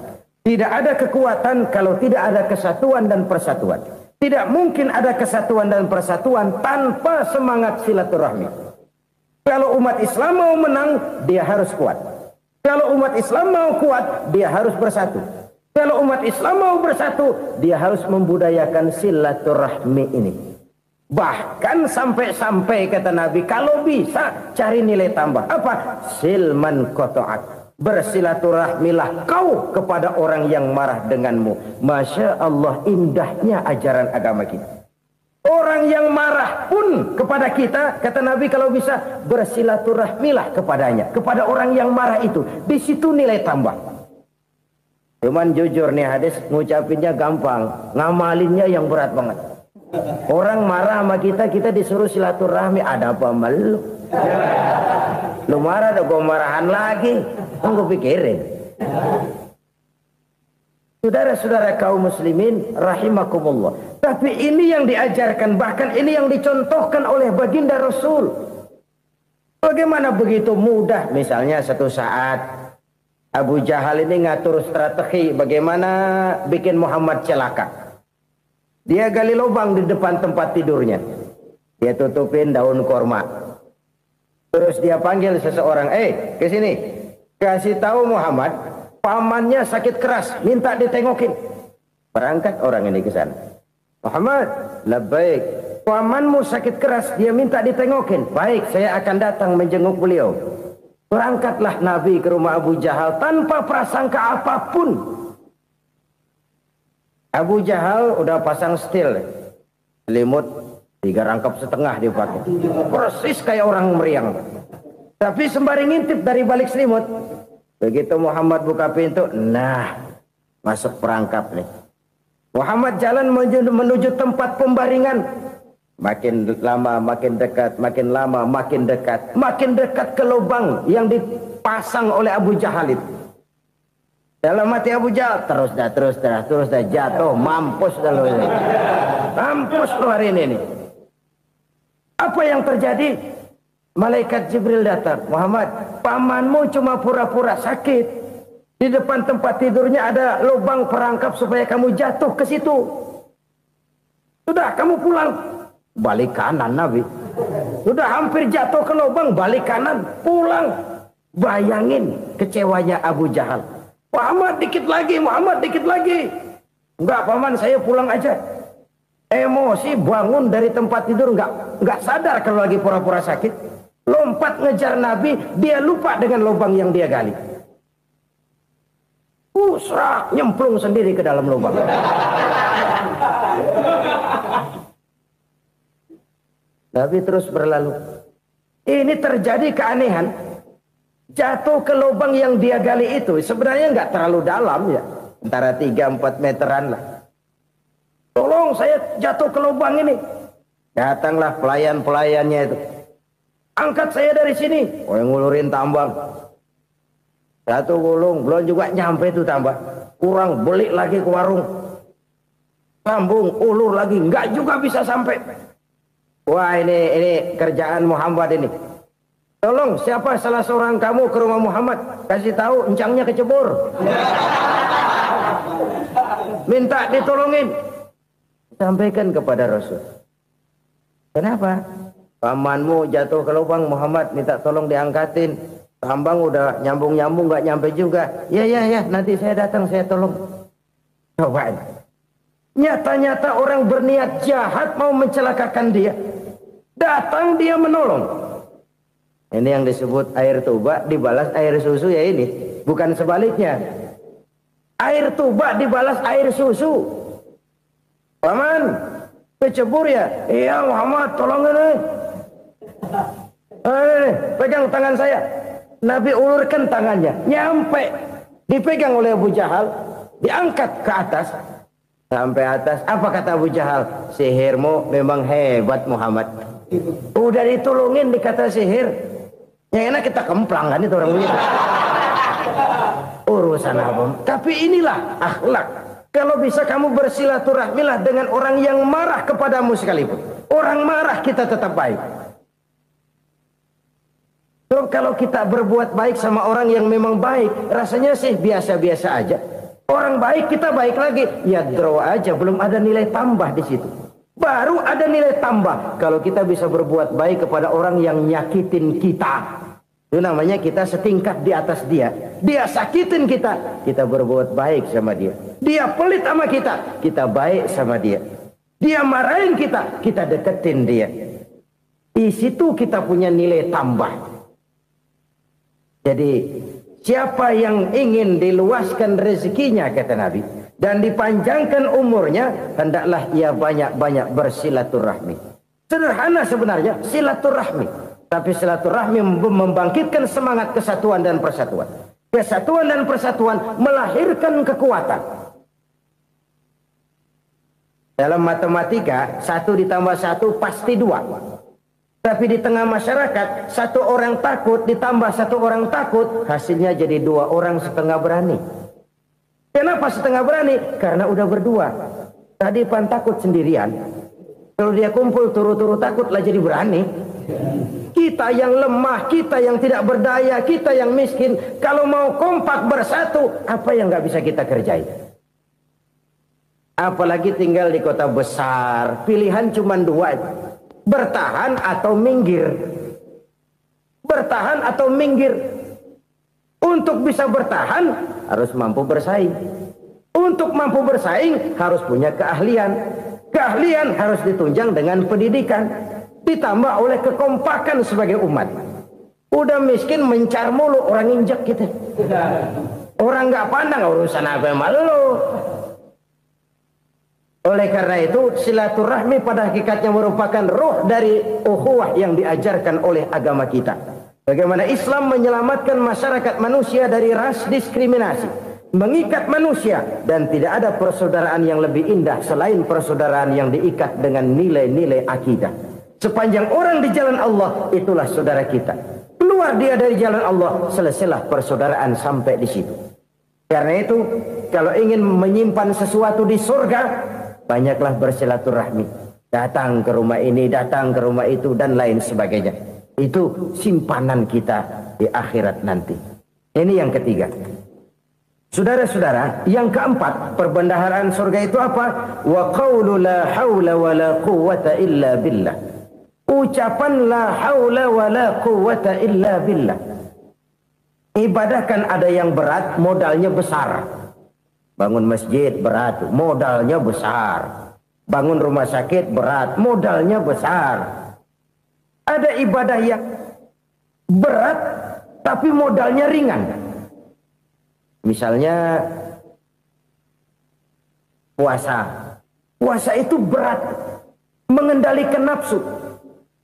Tidak ada kekuatan kalau tidak ada kesatuan dan persatuan. Tidak mungkin ada kesatuan dan persatuan tanpa semangat silaturahmi. Kalau umat Islam mau menang, dia harus kuat. Kalau umat Islam mau kuat, dia harus bersatu. Kalau umat Islam mau bersatu, dia harus membudayakan silaturahmi ini. Bahkan sampai-sampai kata Nabi, kalau bisa cari nilai tambah. Apa? Silman qata'ak. Bersilaturahmilah kau kepada orang yang marah denganmu. Masya Allah, indahnya ajaran agama kita. Orang yang marah pun kepada kita, kata Nabi, kalau bisa bersilaturahmilah kepadanya. Kepada orang yang marah itu. Di situ nilai tambah. Cuman jujur nih hadis, ngucapinnya gampang, ngamalinnya yang berat banget. Orang marah sama kita, kita disuruh silaturahmi. Ada apa sama lu? Lu marah, ada gue marahan lagi. Tunggu pikirin. Saudara-saudara kaum muslimin rahimakumullah. Tapi ini yang diajarkan, bahkan ini yang dicontohkan oleh baginda Rasul. Bagaimana begitu mudah, misalnya satu saat Abu Jahal ini ngatur strategi bagaimana bikin Muhammad celaka. Dia gali lubang di depan tempat tidurnya. Dia tutupin daun korma. Terus dia panggil seseorang, ke sini. Kasih tahu Muhammad, pamannya sakit keras, minta ditengokin. Berangkat orang ini ke sana. Muhammad, labbaik. Pamanmu sakit keras, dia minta ditengokin. Baik, saya akan datang menjenguk beliau. Berangkatlah Nabi ke rumah Abu Jahal tanpa prasangka apapun. Abu Jahal udah pasang stil, selimut 3 rangkap setengah dipakai, persis kayak orang meriang. Tapi sembari ngintip dari balik selimut. Begitu Muhammad buka pintu, nah masuk perangkap nih. Muhammad jalan menuju tempat pembaringan. Makin lama makin dekat, makin lama makin dekat, makin dekat ke lubang yang dipasang oleh Abu Jahal itu. Dalam hati Abu Jahal, terus dah jatuh, mampus dah lo ini. Mampus lo hari ini nih. Apa yang terjadi? Malaikat Jibril datang. Muhammad, pamanmu cuma pura-pura sakit. Di depan tempat tidurnya ada lubang perangkap supaya kamu jatuh ke situ. Sudah, kamu pulang. Balik kanan Nabi. Sudah hampir jatuh ke lubang, balik kanan, pulang. Bayangin kecewanya Abu Jahal. Muhammad dikit lagi, Muhammad dikit lagi. Enggak paman, saya pulang aja. Emosi bangun dari tempat tidur, enggak sadar kalau lagi pura-pura sakit. Lompat ngejar Nabi, dia lupa dengan lubang yang dia gali. Serak, nyemplung sendiri ke dalam lubang. Nabi terus berlalu. Ini terjadi keanehan. Jatuh ke lubang yang dia gali itu sebenarnya nggak terlalu dalam ya. Antara 3-4 meteran lah. Tolong saya jatuh ke lubang ini. Datanglah pelayan-pelayannya itu. Angkat saya dari sini. Oh, yang ngulurin tambang. Satu gulung, belum juga nyampe itu tambang. Kurang, beli lagi ke warung. Sambung, ulur lagi, nggak juga bisa sampai. Wah, ini kerjaan Muhammad ini. Tolong, siapa salah seorang kamu ke rumah Muhammad, kasih tahu encangnya kecebur. Minta ditolongin. Sampaikan kepada Rasul. Kenapa? Pamanmu jatuh ke lubang, Muhammad minta tolong diangkatin. Tambang udah nyambung-nyambung nggak nyampe juga. Ya, nanti saya datang, saya tolong. Cobain. Nyata-nyata orang berniat jahat mau mencelakakan dia. Datang dia menolong. Ini yang disebut air tuba dibalas air susu ya ini. Bukan sebaliknya. Air tuba dibalas air susu. Paman, kecebur ya? Iya Muhammad, tolong ini. Pegang tangan saya. Nabi ulurkan tangannya. Nyampe. Dipegang oleh Abu Jahal. Diangkat ke atas. Sampai atas. Apa kata Abu Jahal? Sihirmu memang hebat Muhammad. Udah ditolongin dikata sihir. Yang enak kita kemplang kan itu orang begitu. Urusan apa? Tapi inilah akhlak. Kalau bisa kamu bersilaturahmilah dengan orang yang marah kepadamu sekalipun. Orang marah kita tetap baik. So, kalau kita berbuat baik sama orang yang memang baik, rasanya sih biasa-biasa aja. Orang baik kita baik lagi, ya draw aja, belum ada nilai tambah di situ. Baru ada nilai tambah kalau kita bisa berbuat baik kepada orang yang nyakitin kita. Itu namanya kita setingkat di atas dia. Dia sakitin kita, kita berbuat baik sama dia. Dia pelit sama kita, kita baik sama dia. Dia marahin kita, kita deketin dia. Di situ kita punya nilai tambah. Jadi siapa yang ingin diluaskan rezekinya kata Nabi dan dipanjangkan umurnya, hendaklah ia banyak-banyak bersilaturahmi. Sederhana sebenarnya silaturahmi, tapi silaturahmi membangkitkan semangat kesatuan dan persatuan. Kesatuan dan persatuan melahirkan kekuatan. Dalam matematika 1 ditambah 1 pasti 2. Tapi di tengah masyarakat 1 orang takut ditambah 1 orang takut, hasilnya jadi 2 orang setengah berani. Kenapa setengah berani? Karena udah berdua. Tadi pan takut sendirian. Kalau dia kumpul turu-turu takutlah jadi berani. Kita yang lemah, kita yang tidak berdaya, kita yang miskin, kalau mau kompak bersatu, apa yang nggak bisa kita kerjain? Apalagi tinggal di kota besar, pilihan cuma 2. Bertahan atau minggir. Bertahan atau minggir. Untuk bisa bertahan harus mampu bersaing. Untuk mampu bersaing harus punya keahlian. Keahlian harus ditunjang dengan pendidikan, ditambah oleh kekompakan sebagai umat. Udah miskin mencar mulu, orang injak kita. Orang nggak pandang urusan apa yang malu. Oleh karena itu silaturahmi pada hakikatnya merupakan roh dari ukhuwah yang diajarkan oleh agama kita. Bagaimana Islam menyelamatkan masyarakat manusia dari ras diskriminasi, mengikat manusia, dan tidak ada persaudaraan yang lebih indah selain persaudaraan yang diikat dengan nilai-nilai akidah. Sepanjang orang di jalan Allah, itulah saudara kita. Keluar dia dari jalan Allah, selesailah persaudaraan sampai di situ. Karena itu, kalau ingin menyimpan sesuatu di surga, banyaklah bersilaturahmi. Datang ke rumah ini, datang ke rumah itu, dan lain sebagainya. Itu simpanan kita di akhirat nanti. Ini yang ketiga. Saudara-saudara, yang keempat, perbendaharaan surga itu apa? Wa qawlu la hawla wa la quwwata illa billah. Ucapan la hawla wa la quwwata illa billah. Ibadah kan ada yang berat, modalnya besar. Bangun masjid berat, modalnya besar. Bangun rumah sakit berat, modalnya besar. Ada ibadah yang berat, tapi modalnya ringan. Misalnya puasa. Puasa itu berat, mengendalikan nafsu.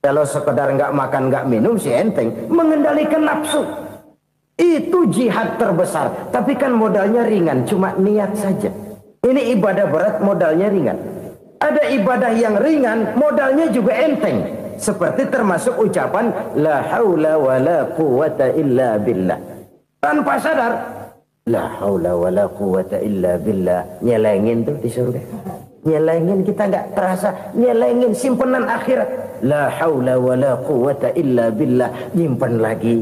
Kalau sekedar nggak makan nggak minum sih enteng, mengendalikan nafsu. Itu jihad terbesar, tapi kan modalnya ringan, cuma niat saja. Ini ibadah berat, modalnya ringan. Ada ibadah yang ringan, modalnya juga enteng. Seperti termasuk ucapan la haula wa la quwwata illa billah. Tanpa sadar, la haula wa la quwwata illa billah. Nyelengin tuh di surga. Nyelengin, kita nggak terasa, nyelengin simpenan akhirat. La haula wa la quwwata illa billah. Nyimpen lagi.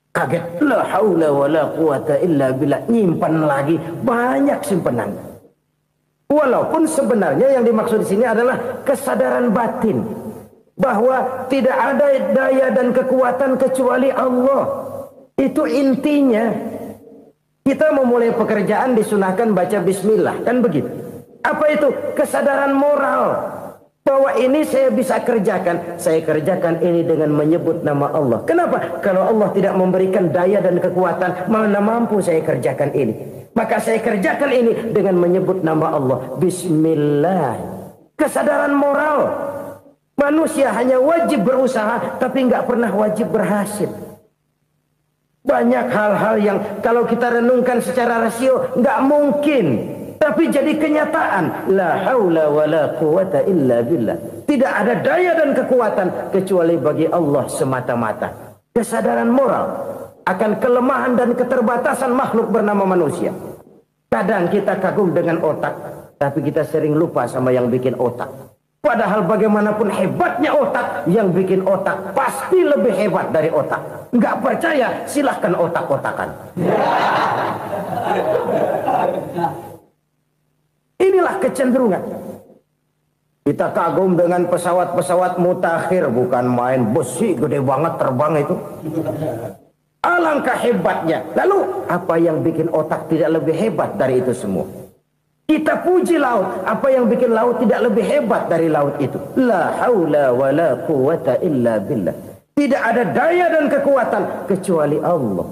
Kaget, la haula wa la quwata illa billah, nyimpan lagi, banyak simpanan. Walaupun sebenarnya yang dimaksud di sini adalah kesadaran batin bahwa tidak ada daya dan kekuatan kecuali Allah. Itu intinya. Kita memulai pekerjaan disunahkan baca bismillah, kan begitu. Apa itu? Kesadaran moral Bahwa ini saya bisa kerjakan. Saya kerjakan ini dengan menyebut nama Allah. Kenapa? Kalau Allah tidak memberikan daya dan kekuatan, mana mampu saya kerjakan ini. Maka saya kerjakan ini dengan menyebut nama Allah. Bismillah. Kesadaran moral. Manusia hanya wajib berusaha, tapi nggak pernah wajib berhasil. Banyak hal-hal yang kalau kita renungkan secara rasio nggak mungkin. Tapi jadi kenyataan. La haula wa la quwata illa billah. Tidak ada daya dan kekuatan kecuali bagi Allah semata-mata. Kesadaran moral akan kelemahan dan keterbatasan makhluk bernama manusia. Kadang kita kagum dengan otak, tapi kita sering lupa sama yang bikin otak. Padahal bagaimanapun hebatnya otak, yang bikin otak pasti lebih hebat dari otak. Nggak percaya, silahkan otak-otakan. Inilah kecenderungan. Kita kagum dengan pesawat-pesawat mutakhir, bukan main, besi gede banget terbang itu. Alangkah hebatnya. Lalu apa yang bikin otak tidak lebih hebat dari itu semua? Kita puji laut. Apa yang bikin laut tidak lebih hebat dari laut itu? La haula wa la quwata illa billah. Tidak ada daya dan kekuatan kecuali Allah.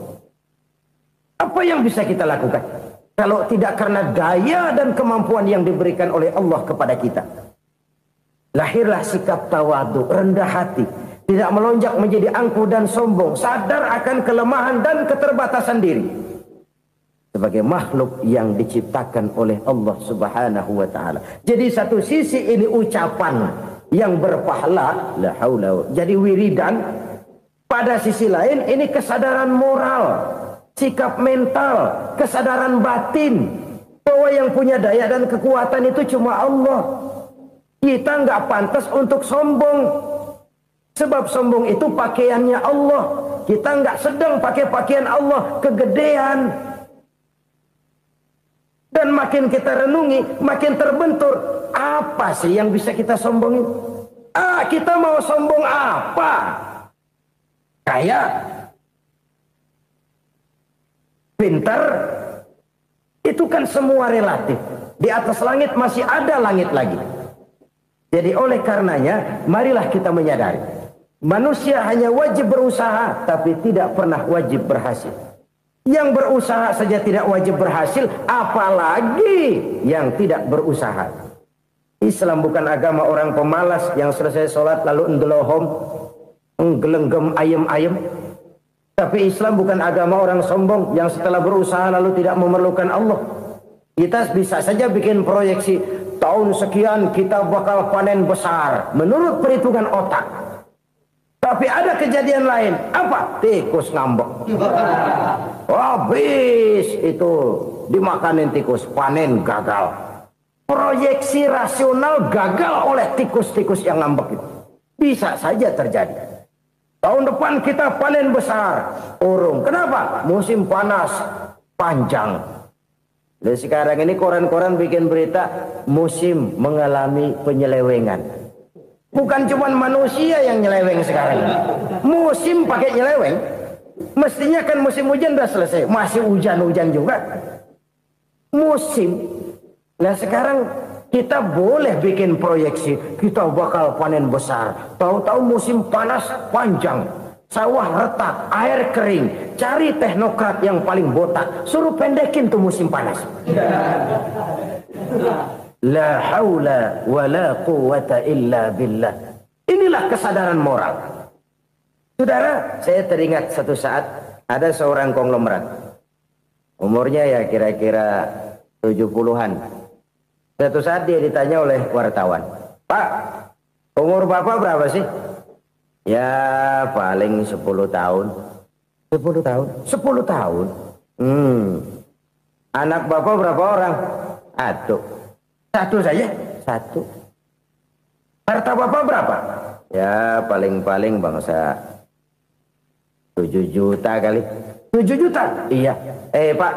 Apa yang bisa kita lakukan kalau tidak karena daya dan kemampuan yang diberikan oleh Allah kepada kita? Lahirlah sikap tawadu, rendah hati, tidak melonjak menjadi angkuh dan sombong, sadar akan kelemahan dan keterbatasan diri sebagai makhluk yang diciptakan oleh Allah Subhanahu wa taala. Jadi satu sisi ini ucapan yang berpahala, la haula, jadi wiridan. Pada sisi lain ini kesadaran moral, sikap mental, kesadaran batin bahwa yang punya daya dan kekuatan itu cuma Allah. Kita nggak pantas untuk sombong, sebab sombong itu pakaiannya Allah. Kita nggak sedang pakai pakaian Allah, kegedean. Dan makin kita renungi, makin terbentur. Apa sih yang bisa kita sombongin? Kita mau sombong apa? Kaya, pintar, itu kan semua relatif. Di atas langit masih ada langit lagi. Jadi oleh karenanya, marilah kita menyadari. Manusia hanya wajib berusaha, tapi tidak pernah wajib berhasil. Yang berusaha saja tidak wajib berhasil, apalagi yang tidak berusaha. Islam bukan agama orang pemalas yang selesai sholat lalu endelohom, nggelenggem ayem-ayem. Tapi Islam bukan agama orang sombong yang setelah berusaha lalu tidak memerlukan Allah. Kita bisa saja bikin proyeksi, tahun sekian kita bakal panen besar menurut perhitungan otak. Tapi ada kejadian lain. Apa? Tikus ngambek. Habis itu dimakanin tikus, panen gagal. Proyeksi rasional gagal oleh tikus-tikus yang ngambek itu. Bisa saja terjadi. Tahun depan kita panen besar, urung. Kenapa? Musim panas panjang. Dan sekarang ini koran-koran bikin berita musim mengalami penyelewengan. Bukan cuma manusia yang nyeleweng sekarang. Musim pakai nyeleweng. Mestinya kan musim hujan udah selesai, masih hujan-hujan juga. Musim. Nah sekarang kita boleh bikin proyeksi, kita bakal panen besar. Tahu-tahu musim panas panjang, sawah retak, air kering. Cari teknokrat yang paling botak, suruh pendekin tuh musim panas. La haula wa la quwata illa billah. Inilah kesadaran moral. Saudara, saya teringat satu saat ada seorang konglomerat. Umurnya ya kira-kira 70-an. Suatu saat dia ditanya oleh wartawan, "Pak, umur Bapak berapa sih?" "Ya paling 10 tahun." 10 tahun? 10 tahun? Anak Bapak berapa orang? Satu. Satu saja? Satu. Harta Bapak berapa? Ya paling-paling bangsa 7 juta kali. 7 juta? Iya. Pak,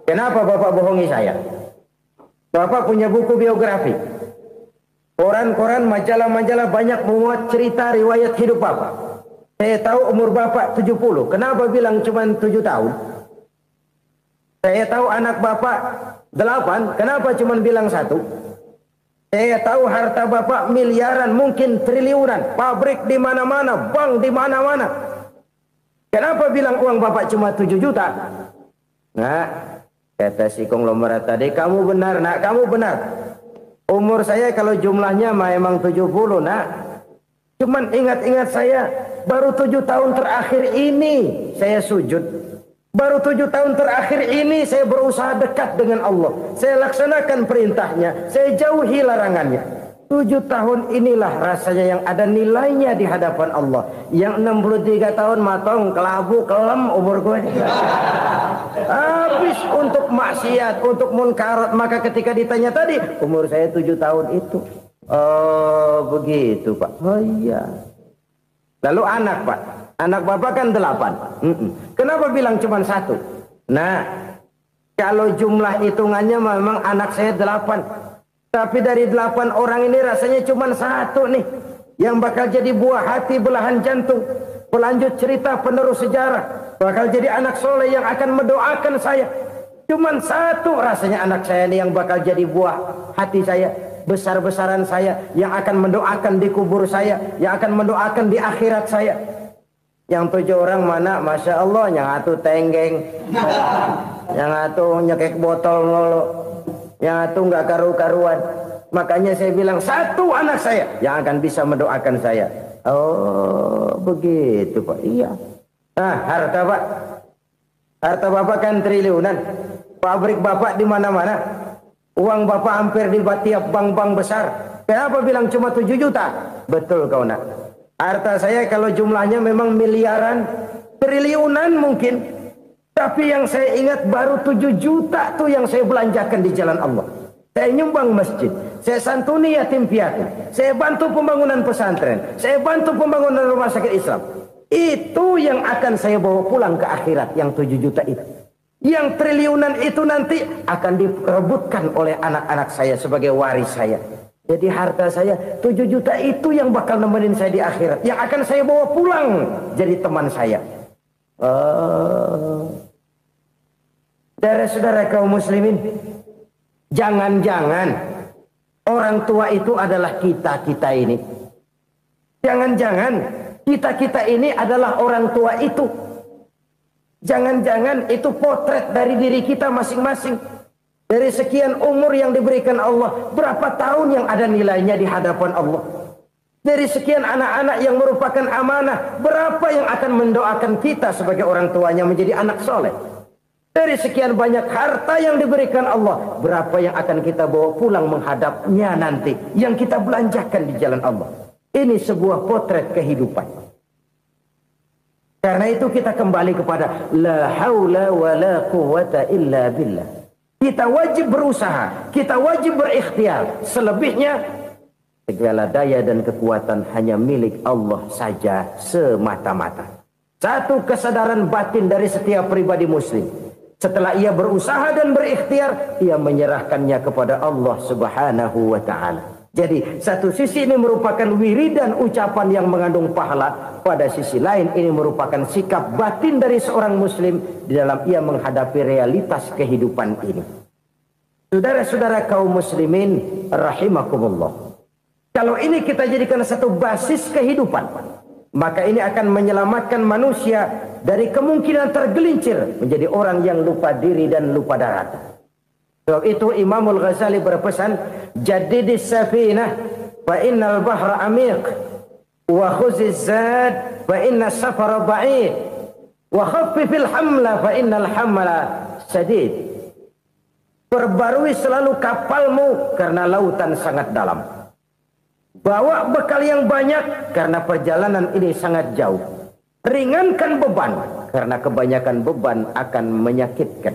kenapa Bapak bohongi saya? Bapak punya buku biografi. Koran-koran, majalah-majalah banyak memuat cerita riwayat hidup Bapak. Saya tahu umur Bapak 70. Kenapa bilang cuma 7 tahun? Saya tahu anak Bapak 8. Kenapa cuma bilang 1? Saya tahu harta bapak miliaran, mungkin triliunan, pabrik di mana-mana, bank di mana-mana. Kenapa bilang uang bapak cuma 7 juta? Nah, kata si konglomerat tadi, kamu benar nak, kamu benar. Umur saya kalau jumlahnya memang 70 nak. Cuman ingat-ingat saya, baru 7 tahun terakhir ini saya sujud. Baru 7 tahun terakhir ini saya berusaha dekat dengan Allah. Saya laksanakan perintahnya, saya jauhi larangannya. 7 tahun inilah rasanya yang ada nilainya di hadapan Allah. Yang 63 tahun matong, kelabu, kelem umur gue. Habis untuk maksiat, untuk munkarat. Maka ketika ditanya tadi, umur saya 7 tahun itu. Oh begitu Pak. Oh iya. Lalu anak Pak. Anak bapak kan 8. Kenapa bilang cuma 1? Nah, kalau jumlah hitungannya memang anak saya 8. Tapi dari 8 orang ini rasanya cuma 1 nih. Yang bakal jadi buah hati, belahan jantung. Pelanjut cerita, penerus sejarah. Bakal jadi anak soleh yang akan mendoakan saya. Cuma 1 rasanya anak saya ini yang bakal jadi buah hati saya. Besar-besaran saya. Yang akan mendoakan di kubur saya. Yang akan mendoakan di akhirat saya. Yang 7 orang mana, Masya Allah, yang atu tenggeng, yang atu nyekek botol ngolo, yang atu nggak karu-karuan. Makanya saya bilang 1 anak saya yang akan bisa mendoakan saya. Oh begitu Pak. Iya. Nah harta Pak, harta Bapak kan triliunan, pabrik Bapak di mana-mana, uang Bapak hampir di tiap bank-bank besar. Kenapa bilang cuma 7 juta? Betul kau nak. Harta saya kalau jumlahnya memang miliaran, triliunan mungkin. Tapi yang saya ingat baru 7 juta tuh yang saya belanjakan di jalan Allah. Saya nyumbang masjid, saya santuni yatim piatu, saya bantu pembangunan pesantren, saya bantu pembangunan rumah sakit Islam. Itu yang akan saya bawa pulang ke akhirat, yang 7 juta itu. Yang triliunan itu nanti akan diperebutkan oleh anak-anak saya sebagai waris saya. Jadi harta saya 7 juta itu yang bakal nemenin saya di akhirat. Yang akan saya bawa pulang jadi teman saya. Saudara-saudara kaum muslimin, jangan-jangan orang tua itu adalah kita-kita ini. Jangan-jangan kita-kita ini adalah orang tua itu. Jangan-jangan itu potret dari diri kita masing-masing. Dari sekian umur yang diberikan Allah, berapa tahun yang ada nilainya di hadapan Allah? Dari sekian anak-anak yang merupakan amanah, berapa yang akan mendoakan kita sebagai orang tuanya menjadi anak soleh? Dari sekian banyak harta yang diberikan Allah, berapa yang akan kita bawa pulang menghadapnya nanti, yang kita belanjakan di jalan Allah? Ini sebuah potret kehidupan. Karena itu kita kembali kepada la haula wa la quwwata illa billah. Kita wajib berusaha, kita wajib berikhtiar. Selebihnya, segala daya dan kekuatan hanya milik Allah saja semata-mata. Satu kesadaran batin dari setiap pribadi muslim. Setelah ia berusaha dan berikhtiar, ia menyerahkannya kepada Allah Subhanahu wa ta'ala. Jadi satu sisi ini merupakan wiridan ucapan yang mengandung pahala. Pada sisi lain ini merupakan sikap batin dari seorang muslim di dalam ia menghadapi realitas kehidupan ini. Saudara-saudara kaum muslimin rahimakumullah. Kalau ini kita jadikan satu basis kehidupan, maka ini akan menyelamatkan manusia dari kemungkinan tergelincir menjadi orang yang lupa diri dan lupa darat. Sebab itu Imamul Ghazali berpesan, jadidis safinah fa innal bahra amiq wa khuziz zad fa inna safara ba'id wa khaffifil hamla fa innal hamla sadid. Perbarui selalu kapalmu karena lautan sangat dalam. Bawa bekal yang banyak karena perjalanan ini sangat jauh. Ringankan beban karena kebanyakan beban akan menyakitkan.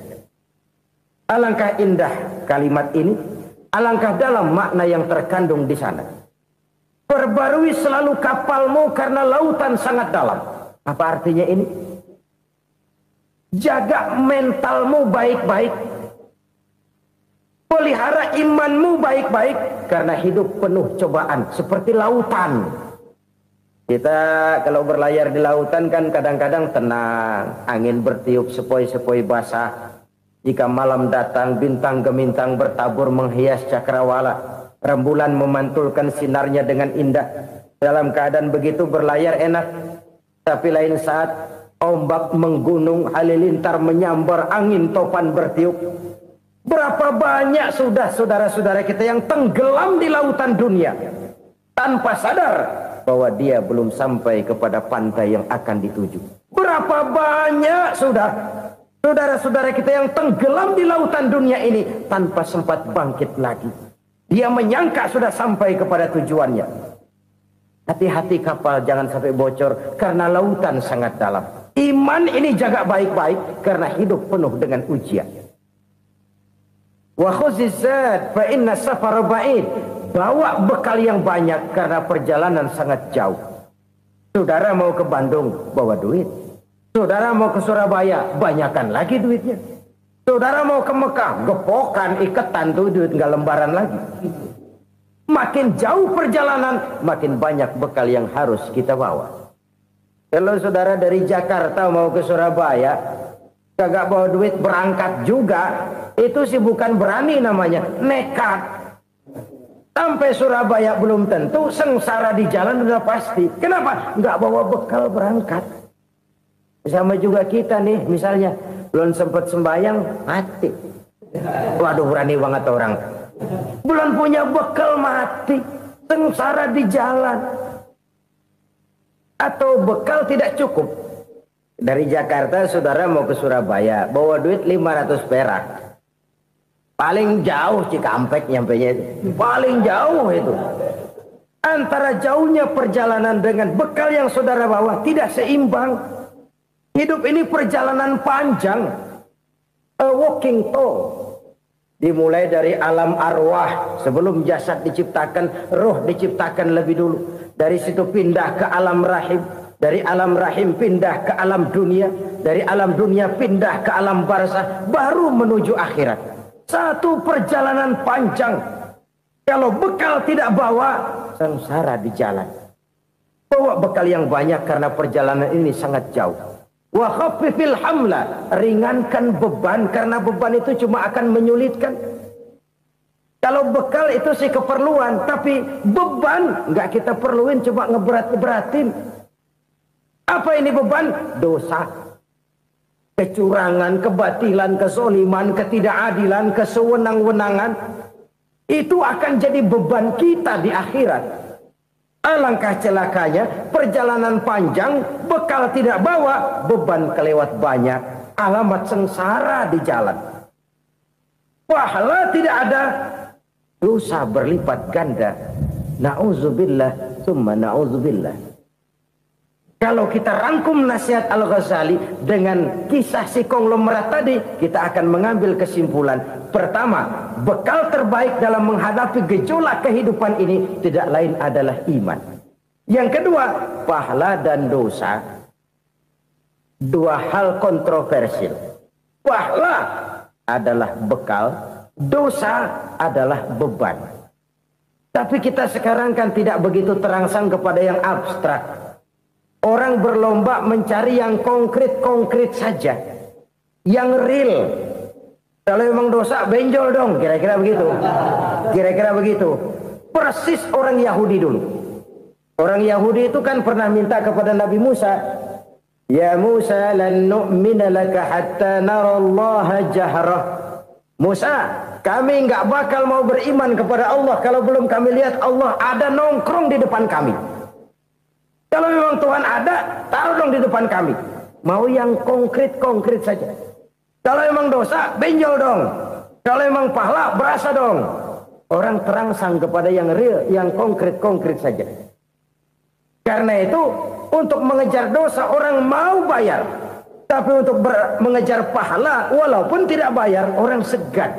Alangkah indah kalimat ini, alangkah dalam makna yang terkandung di sana. Perbarui selalu kapalmu karena lautan sangat dalam. Apa artinya ini? Jaga mentalmu baik-baik. Pelihara imanmu baik-baik karena hidup penuh cobaan seperti lautan. Kita kalau berlayar di lautan kan kadang-kadang tenang, angin bertiup sepoi-sepoi basah. Jika malam datang bintang gemintang bertabur menghias cakrawala. Rembulan memantulkan sinarnya dengan indah. Dalam keadaan begitu berlayar enak. Tapi lain saat ombak menggunung, halilintar menyambar, angin topan bertiup. Berapa banyak sudah saudara-saudara kita yang tenggelam di lautan dunia tanpa sadar bahwa dia belum sampai kepada pantai yang akan dituju. Berapa banyak sudah saudara-saudara kita yang tenggelam di lautan dunia ini tanpa sempat bangkit lagi. Dia menyangka sudah sampai kepada tujuannya. Hati-hati kapal jangan sampai bocor karena lautan sangat dalam. Iman ini jaga baik-baik karena hidup penuh dengan ujian. Wa khuzizat fa inna safara ba'id. Bawa bekal yang banyak karena perjalanan sangat jauh. Saudara mau ke Bandung, bawa duit. Saudara mau ke Surabaya, banyakan lagi duitnya. Saudara mau ke Mekah, gepokan, iketan tuh duit nggak lembaran lagi. Makin jauh perjalanan, makin banyak bekal yang harus kita bawa. Kalau saudara dari Jakarta mau ke Surabaya, kagak bawa duit berangkat juga, itu sih bukan berani namanya, nekat. Sampai Surabaya belum tentu, sengsara di jalan udah pasti. Kenapa? Nggak bawa bekal berangkat. Sama juga kita nih, misalnya belum sempat sembahyang, mati. Waduh, berani banget orang. Belum punya bekal, mati. Sengsara di jalan. Atau bekal tidak cukup. Dari Jakarta saudara mau ke Surabaya, bawa duit 500 perak. Paling jauh Cikampek nyampenya itu. Paling jauh itu. Antara jauhnya perjalanan dengan bekal yang saudara bawa tidak seimbang. Hidup ini perjalanan panjang. A walking tour. Dimulai dari alam arwah. Sebelum jasad diciptakan, roh diciptakan lebih dulu. Dari situ pindah ke alam rahim. Dari alam rahim pindah ke alam dunia. Dari alam dunia pindah ke alam barzah. Baru menuju akhirat. Satu perjalanan panjang. Kalau bekal tidak bawa, sengsara di jalan. Bawa bekal yang banyak karena perjalanan ini sangat jauh. Wa khaffifil hamla, ringankan beban karena beban itu cuma akan menyulitkan. Kalau bekal itu sih keperluan, tapi beban nggak kita perluin, coba ngeberat-beratin. Apa ini beban? Dosa, kecurangan, kebatilan, kezoliman, ketidakadilan, kesewenang-wenangan. Itu akan jadi beban kita di akhirat. Alangkah celakanya, perjalanan panjang, bekal tidak bawa, beban kelewat banyak, alamat sengsara di jalan. Pahala tidak ada, dosa berlipat ganda. Na'udzubillah, summa na'udzubillah. Kalau kita rangkum nasihat Al-Ghazali dengan kisah si konglomerat tadi, kita akan mengambil kesimpulan. Pertama, bekal terbaik dalam menghadapi gejolak kehidupan ini tidak lain adalah iman. Yang kedua, pahala dan dosa. Dua hal kontroversial. Pahala adalah bekal, dosa adalah beban. Tapi kita sekarang kan tidak begitu terangsang kepada yang abstrak. Orang berlomba mencari yang konkret-konkret saja. Yang real. Kalau memang dosa, benjol dong. Kira-kira begitu. Kira-kira begitu. Persis orang Yahudi dulu. Orang Yahudi itu kan pernah minta kepada Nabi Musa. Ya Musa, lan nu'mina laka hatta narallaha jahrah. Musa, kami nggak bakal mau beriman kepada Allah kalau belum kami lihat Allah ada nongkrong di depan kami. Kalau memang Tuhan ada, taruh dong di depan kami. Mau yang konkret-konkret saja. Kalau memang dosa, benjol dong. Kalau memang pahala, berasa dong. Orang terangsang kepada yang real, yang konkret-konkret saja. Karena itu, untuk mengejar dosa, orang mau bayar. Tapi untuk mengejar pahala, walaupun tidak bayar, orang segan.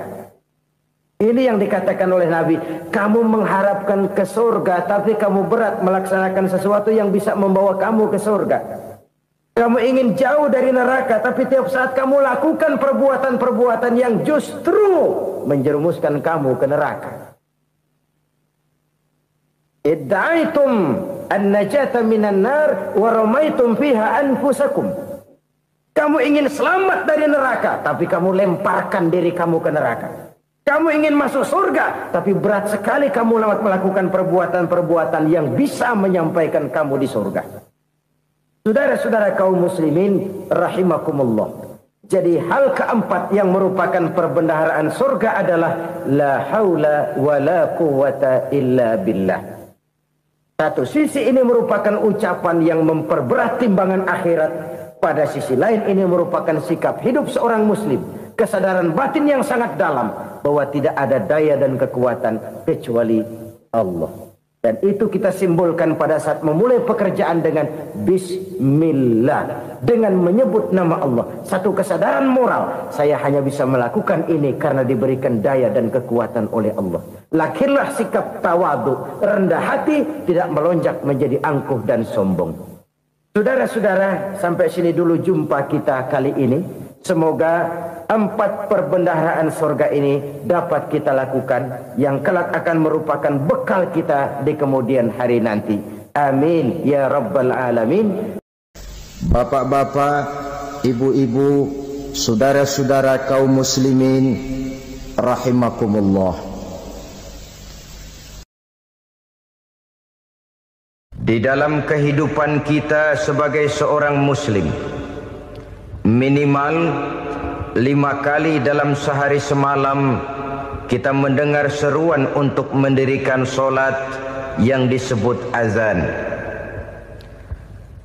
Ini yang dikatakan oleh Nabi, kamu mengharapkan ke surga, tapi kamu berat melaksanakan sesuatu yang bisa membawa kamu ke surga. Kamu ingin jauh dari neraka, tapi tiap saat kamu lakukan perbuatan-perbuatan yang justru menjerumuskan kamu ke neraka. Idda'aitum an-najata minan nar wa ramaitum fiha anfusakum. Kamu ingin selamat dari neraka, tapi kamu lemparkan diri kamu ke neraka. Kamu ingin masuk surga, tapi berat sekali kamu melakukan perbuatan-perbuatan yang bisa menyampaikan kamu di surga. Saudara-saudara kaum muslimin rahimakumullah. Jadi hal keempat yang merupakan perbendaharaan surga adalah la haula wa la quwwata illa billah. Satu sisi ini merupakan ucapan yang memperberat timbangan akhirat. Pada sisi lain ini merupakan sikap hidup seorang muslim. Kesadaran batin yang sangat dalam bahwa tidak ada daya dan kekuatan kecuali Allah. Dan itu kita simbolkan pada saat memulai pekerjaan dengan bismillah, dengan menyebut nama Allah. Satu kesadaran moral, saya hanya bisa melakukan ini karena diberikan daya dan kekuatan oleh Allah. Lahirlah sikap tawadu, rendah hati, tidak melonjak menjadi angkuh dan sombong. Saudara-saudara, sampai sini dulu jumpa kita kali ini. Semoga 4 perbendaharaan surga ini dapat kita lakukan, yang kelak akan merupakan bekal kita di kemudian hari nanti. Amin ya rabbal alamin. Bapak-bapak, ibu-ibu, saudara-saudara kaum muslimin rahimakumullah. Di dalam kehidupan kita sebagai seorang muslim, minimal 5 kali dalam sehari semalam kita mendengar seruan untuk mendirikan solat yang disebut azan.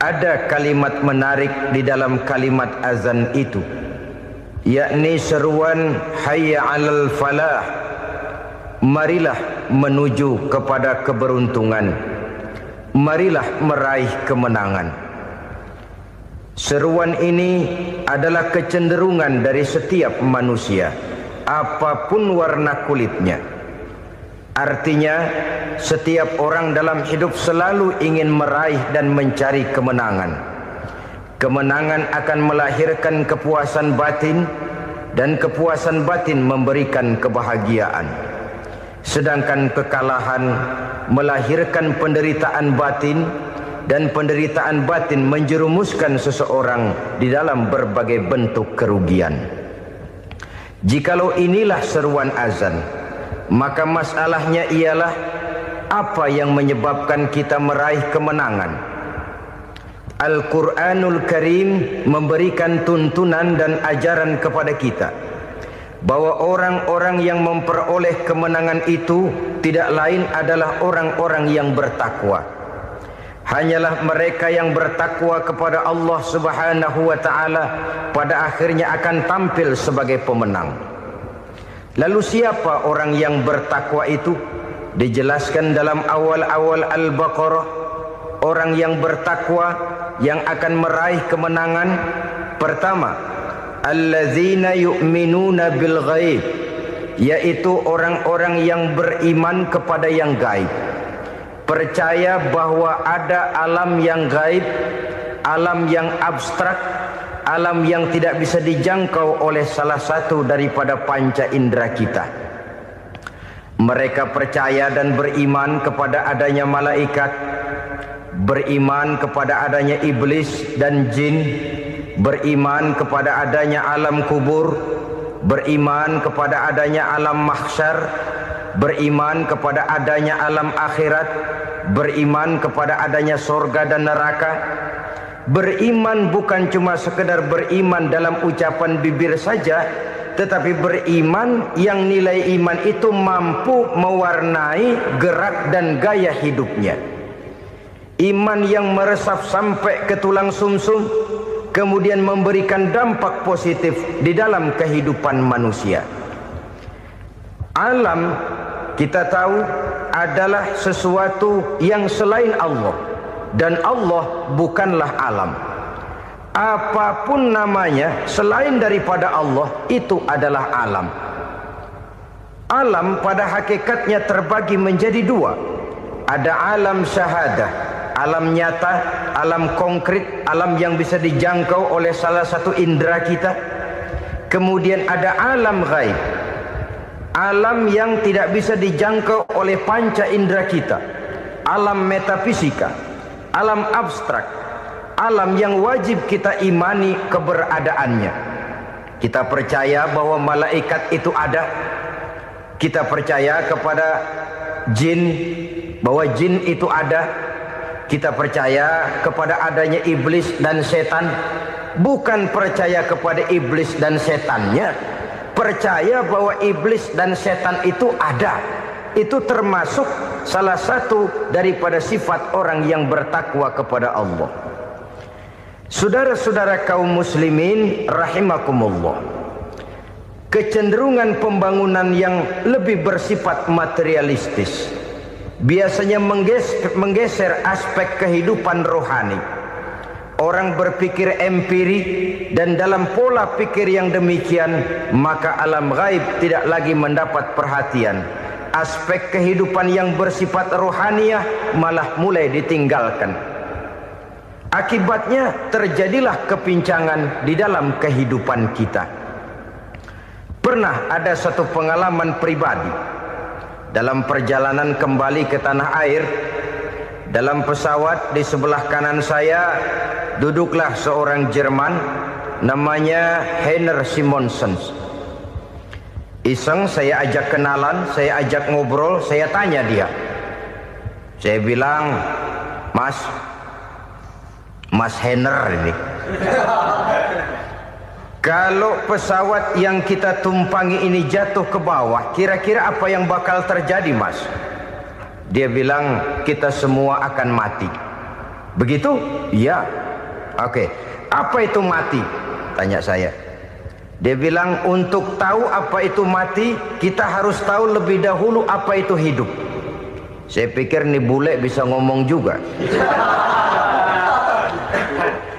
Ada kalimat menarik di dalam kalimat azan itu, yakni seruan hayya 'alal falah, marilah menuju kepada keberuntungan, marilah meraih kemenangan. Seruan ini adalah kecenderungan dari setiap manusia, apapun warna kulitnya. Artinya, setiap orang dalam hidup selalu ingin meraih dan mencari kemenangan. Kemenangan akan melahirkan kepuasan batin, dan kepuasan batin memberikan kebahagiaan. Sedangkan kekalahan melahirkan penderitaan batin, dan penderitaan batin menjerumuskan seseorang di dalam berbagai bentuk kerugian. Jikalau inilah seruan azan, maka masalahnya ialah apa yang menyebabkan kita meraih kemenangan. Al-Quranul Karim memberikan tuntunan dan ajaran kepada kita bahwa orang-orang yang memperoleh kemenangan itu tidak lain adalah orang-orang yang bertakwa. Hanyalah mereka yang bertakwa kepada Allah Subhanahu wa ta'ala pada akhirnya akan tampil sebagai pemenang. Lalu siapa orang yang bertakwa itu? Dijelaskan dalam awal-awal Al-Baqarah, orang yang bertakwa yang akan meraih kemenangan. Pertama, allazina yu'minuna bil ghaib, yaitu orang-orang yang beriman kepada yang gaib. Percaya bahwa ada alam yang gaib, alam yang abstrak, alam yang tidak bisa dijangkau oleh salah satu daripada panca indera kita. Mereka percaya dan beriman kepada adanya malaikat, beriman kepada adanya iblis dan jin, beriman kepada adanya alam kubur, beriman kepada adanya alam mahsyar, beriman kepada adanya alam akhirat, beriman kepada adanya surga dan neraka. Beriman bukan cuma sekedar beriman dalam ucapan bibir saja, tetapi beriman yang nilai iman itu mampu mewarnai gerak dan gaya hidupnya. Iman yang meresap sampai ke tulang sumsum, kemudian memberikan dampak positif di dalam kehidupan manusia. Alam, kita tahu, adalah sesuatu yang selain Allah, dan Allah bukanlah alam. Apapun namanya selain daripada Allah, itu adalah alam. Alam pada hakikatnya terbagi menjadi 2. Ada alam syahadah, alam nyata, alam konkret, alam yang bisa dijangkau oleh salah satu indera kita. Kemudian ada alam ghaib, alam yang tidak bisa dijangkau oleh panca indera kita, alam metafisika, alam abstrak, alam yang wajib kita imani keberadaannya. Kita percaya bahwa malaikat itu ada, Kita percaya kepada jin, bahwa jin itu ada. Kita percaya kepada adanya iblis dan setan. Bukan percaya kepada iblis dan setannya, percaya bahwa iblis dan setan itu ada. Itu termasuk salah satu daripada sifat orang yang bertakwa kepada Allah. Saudara-saudara kaum muslimin rahimakumullah, kecenderungan pembangunan yang lebih bersifat materialistis biasanya menggeser aspek kehidupan rohani. Orang berpikir empiri, dan dalam pola pikir yang demikian maka alam gaib tidak lagi mendapat perhatian. Aspek kehidupan yang bersifat rohaniah malah mulai ditinggalkan. Akibatnya terjadilah kepincangan di dalam kehidupan kita. Pernah ada satu pengalaman pribadi dalam perjalanan kembali ke tanah air. Dalam pesawat di sebelah kanan saya duduklah seorang Jerman namanya Heiner Simonsen. Iseng saya ajak kenalan, saya ajak ngobrol, saya tanya dia. Saya bilang, Mas Heiner ini, kalau pesawat yang kita tumpangi ini jatuh ke bawah, kira-kira apa yang bakal terjadi, Mas? Dia bilang, kita semua akan mati. Begitu? Iya. Oke. Apa itu mati? Tanya saya. Dia bilang, untuk tahu apa itu mati, kita harus tahu lebih dahulu apa itu hidup. Saya pikir nih bule bisa ngomong juga.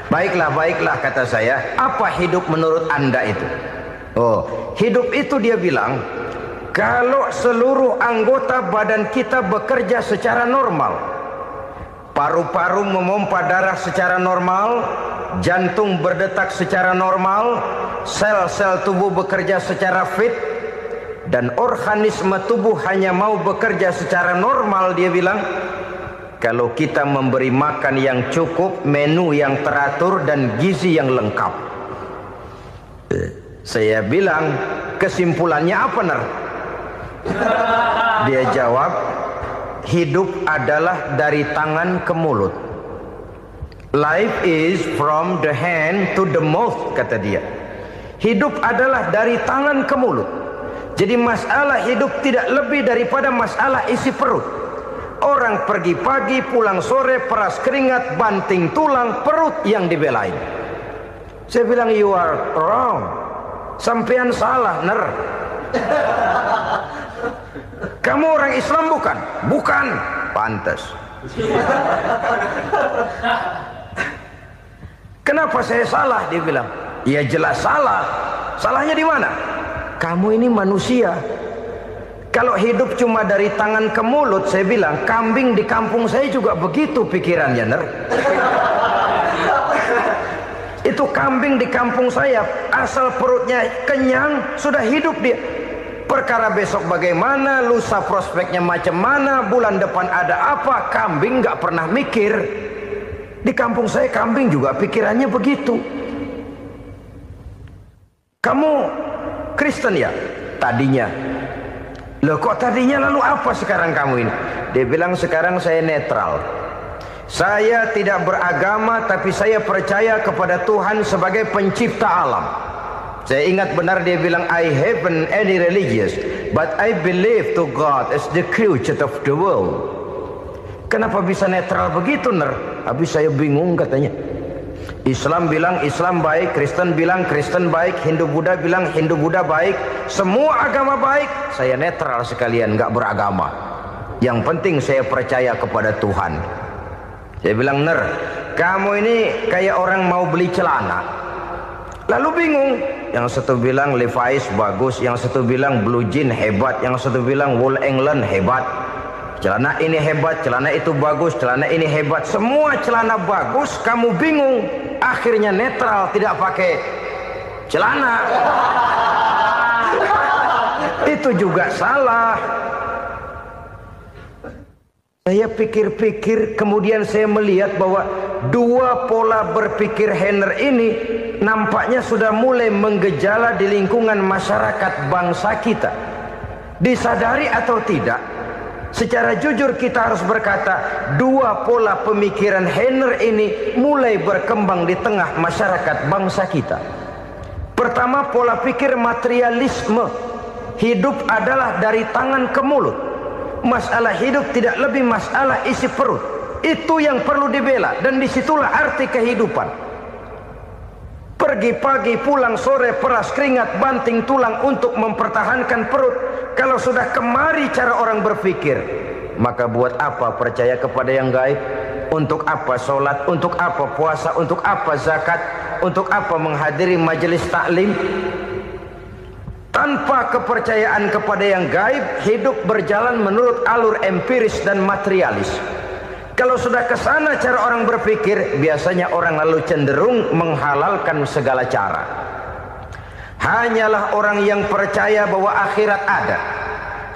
Baiklah kata saya. Apa hidup menurut Anda itu? Oh, hidup itu dia bilang, kalau seluruh anggota badan kita bekerja secara normal, paru-paru memompa darah secara normal, jantung berdetak secara normal, sel-sel tubuh bekerja secara fit, dan organisme tubuh hanya mau bekerja secara normal, dia bilang, kalau kita memberi makan yang cukup, menu yang teratur, dan gizi yang lengkap. Saya bilang, kesimpulannya apa, Ner? Dia jawab, hidup adalah dari tangan ke mulut. Life is from the hand to the mouth, kata dia. Hidup adalah dari tangan ke mulut. Jadi masalah hidup tidak lebih daripada masalah isi perut. Orang pergi pagi, pulang sore, peras keringat, banting tulang, perut yang dibelain. Saya bilang, you are wrong. Sampean salah, Ner. Kamu orang Islam bukan? Bukan. Pantas. Kenapa saya salah? Dia bilang, ya jelas salah. Salahnya di mana? Kamu ini manusia. Kalau hidup cuma dari tangan ke mulut, saya bilang, kambing di kampung saya juga begitu pikirannya, Ner. Itu kambing di kampung saya, asal perutnya kenyang, sudah hidup dia. Perkara besok bagaimana, lusa prospeknya macam mana, bulan depan ada apa, kambing nggak pernah mikir. Di kampung saya kambing juga pikirannya begitu. Kamu Kristen ya? Tadinya. Loh kok tadinya, lalu apa sekarang kamu ini? Dia bilang, sekarang saya netral. Saya tidak beragama, tapi saya percaya kepada Tuhan sebagai pencipta alam. Saya ingat benar dia bilang, I haven't any religious, but I believe to God as the creator of the world. Kenapa bisa netral begitu, Ner? Habis saya bingung katanya. Islam bilang Islam baik, Kristen bilang Kristen baik, Hindu Buddha bilang Hindu Buddha baik, semua agama baik. Saya netral sekalian, nggak beragama. Yang penting saya percaya kepada Tuhan. Saya bilang, Ner, kamu ini kayak orang mau beli celana. Lalu bingung, yang satu bilang Levi's bagus, yang satu bilang Blue Jean hebat, yang satu bilang Wool England hebat. Celana ini hebat, celana itu bagus, celana ini hebat. Semua celana bagus, kamu bingung. Akhirnya netral, tidak pakai celana. Itu juga salah. Saya pikir-pikir, kemudian saya melihat bahwa dua pola berpikir Heiner ini nampaknya sudah mulai menggejala di lingkungan masyarakat bangsa kita. Disadari atau tidak, secara jujur kita harus berkata, dua pola pemikiran Heiner ini mulai berkembang di tengah masyarakat bangsa kita. Pertama, pola pikir materialisme. Hidup adalah dari tangan ke mulut. Masalah hidup tidak lebih masalah isi perut. Itu yang perlu dibela, dan disitulah arti kehidupan. Pergi pagi, pulang sore, peras keringat, banting tulang untuk mempertahankan perut. Kalau sudah kemari cara orang berpikir, maka buat apa percaya kepada yang gaib? Untuk apa sholat? Untuk apa puasa? Untuk apa zakat? Untuk apa menghadiri majelis taklim? Tanpa kepercayaan kepada yang gaib, hidup berjalan menurut alur empiris dan materialis. Kalau sudah ke sana cara orang berpikir, biasanya orang lalu cenderung menghalalkan segala cara. Hanyalah orang yang percaya bahwa akhirat ada.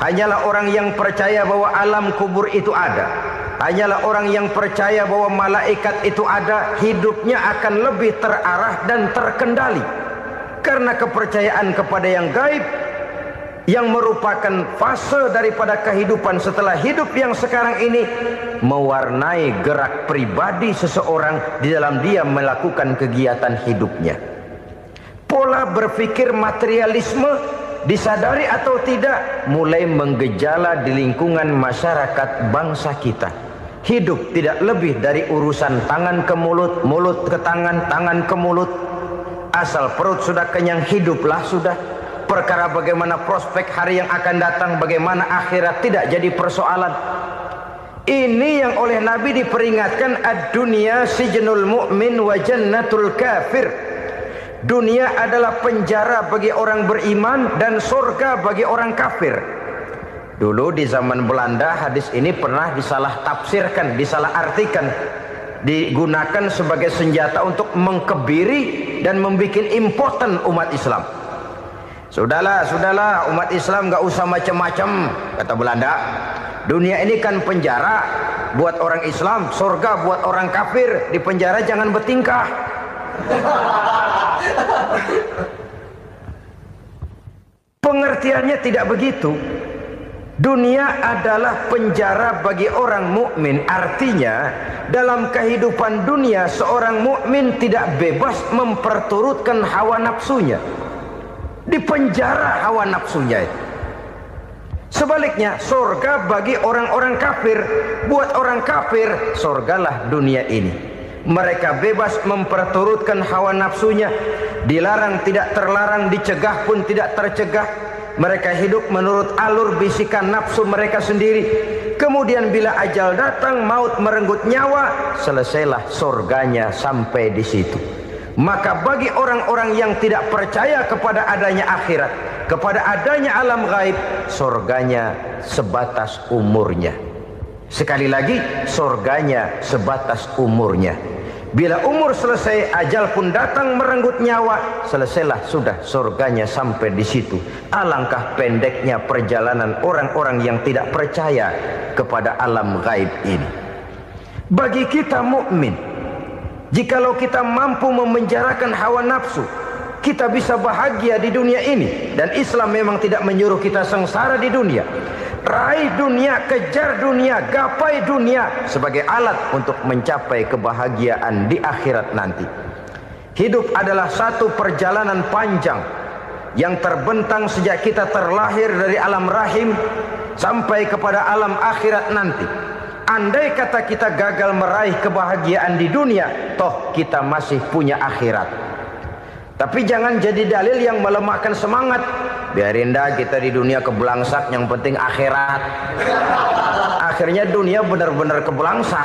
Hanyalah orang yang percaya bahwa alam kubur itu ada. Hanyalah orang yang percaya bahwa malaikat itu ada, hidupnya akan lebih terarah dan terkendali. Karena kepercayaan kepada yang gaib, yang merupakan fase daripada kehidupan setelah hidup yang sekarang ini, mewarnai gerak pribadi seseorang di dalam dia melakukan kegiatan hidupnya. Pola berpikir materialisme, disadari atau tidak, mulai menggejala di lingkungan masyarakat bangsa kita. Hidup tidak lebih dari urusan tangan ke mulut, mulut ke tangan, tangan ke mulut. Asal perut sudah kenyang, hiduplah sudah. Perkara bagaimana prospek hari yang akan datang, bagaimana akhirat tidak jadi persoalan. Ini yang oleh Nabi diperingatkan, ad-dunya sijnul mu'min wa jannatul kafir. Dunia adalah penjara bagi orang beriman dan surga bagi orang kafir. Dulu di zaman Belanda hadis ini pernah disalah tafsirkan, disalah artikan, digunakan sebagai senjata untuk mengkebiri dan membuat impoten umat Islam. Sudahlah umat Islam gak usah macam-macam, kata Belanda. Dunia ini kan penjara buat orang Islam, surga buat orang kafir. Di penjara jangan bertingkah. Pengertiannya tidak begitu. Dunia adalah penjara bagi orang mukmin. Artinya dalam kehidupan dunia seorang mukmin tidak bebas memperturutkan hawa nafsunya. Di penjara hawa nafsunya itu. Sebaliknya, surga bagi orang-orang kafir. Buat orang kafir, surgalah dunia ini. Mereka bebas memperturutkan hawa nafsunya. Dilarang tidak terlarang, dicegah pun tidak tercegah. Mereka hidup menurut alur bisikan nafsu mereka sendiri. Kemudian bila ajal datang, maut merenggut nyawa, selesailah surganya sampai di situ. Maka bagi orang-orang yang tidak percaya kepada adanya akhirat, kepada adanya alam gaib, surganya sebatas umurnya. Sekali lagi, surganya sebatas umurnya. Bila umur selesai, ajal pun datang merenggut nyawa, selesailah sudah surganya sampai di situ. Alangkah pendeknya perjalanan orang-orang yang tidak percaya kepada alam gaib ini. Bagi kita mukmin, jikalau kita mampu memenjarakan hawa nafsu, kita bisa bahagia di dunia ini. Dan Islam memang tidak menyuruh kita sengsara di dunia. Raih dunia, kejar dunia, gapai dunia sebagai alat untuk mencapai kebahagiaan di akhirat nanti. Hidup adalah satu perjalanan panjang yang terbentang sejak kita terlahir dari alam rahim sampai kepada alam akhirat nanti. Andai kata kita gagal meraih kebahagiaan di dunia, toh kita masih punya akhirat. Tapi jangan jadi dalil yang melemahkan semangat. Biarin dah kita di dunia kebelangsak, yang penting akhirat. Akhirnya dunia benar-benar kebelangsak.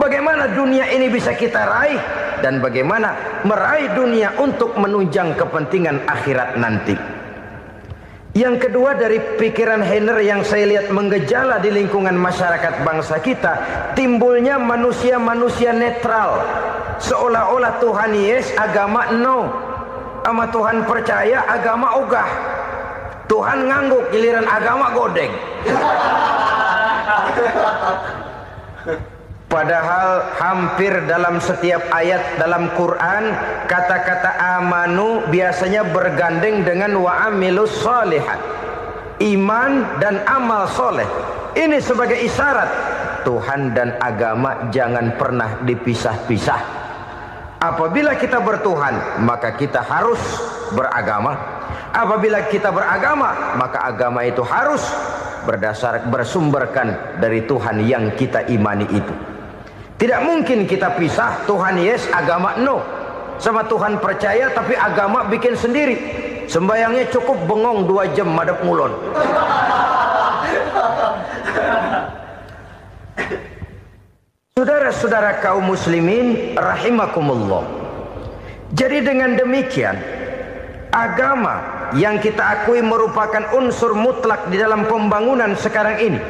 Bagaimana dunia ini bisa kita raih, dan bagaimana meraih dunia untuk menunjang kepentingan akhirat nanti. Yang kedua, dari pikiran Heiner yang saya lihat menggejala di lingkungan masyarakat bangsa kita, timbulnya manusia-manusia netral. Seolah-olah Tuhan yes, agama no. Sama Tuhan percaya, agama ogah. Tuhan ngangguk, giliran agama godeng. Padahal hampir dalam setiap ayat dalam Quran, kata-kata amanu biasanya bergandeng dengan wa amilus shalihat. iman dan amal soleh. Ini sebagai isyarat Tuhan dan agama jangan pernah dipisah-pisah. Apabila kita bertuhan, maka kita harus beragama. Apabila kita beragama, maka agama itu harus bersumberkan dari Tuhan yang kita imani itu. Tidak mungkin kita pisah, Tuhan yes, agama no. Sama Tuhan percaya tapi agama bikin sendiri. Sembayangnya cukup bengong 2 jam madep ngulon. Saudara-saudara kaum muslimin rahimakumullah. Jadi dengan demikian, agama yang kita akui merupakan unsur mutlak di dalam pembangunan sekarang ini,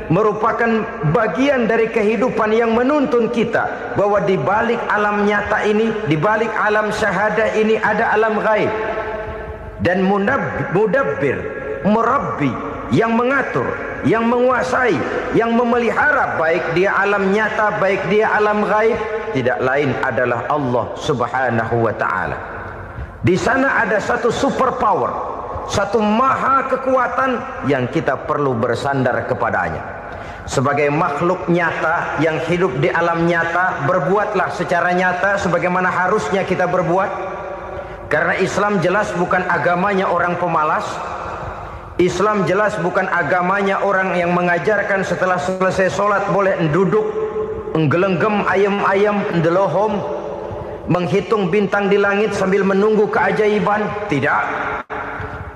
merupakan bagian dari kehidupan yang menuntun kita bahwa di balik alam nyata ini, di balik alam syahadah ini ada alam gaib. Dan mudabbir, murabbi, yang mengatur, yang menguasai, yang memelihara baik dia alam nyata, baik dia alam gaib, tidak lain adalah Allah Subhanahu wa ta'ala. Di sana ada satu super power, satu maha kekuatan yang kita perlu bersandar kepadanya. Sebagai makhluk nyata yang hidup di alam nyata, berbuatlah secara nyata sebagaimana harusnya kita berbuat. Karena Islam jelas bukan agamanya orang pemalas. Islam jelas bukan agamanya orang yang mengajarkan setelah selesai sholat boleh duduk, nggelenggem ayam-ayam, ndelohom, menghitung bintang di langit sambil menunggu keajaiban. Tidak.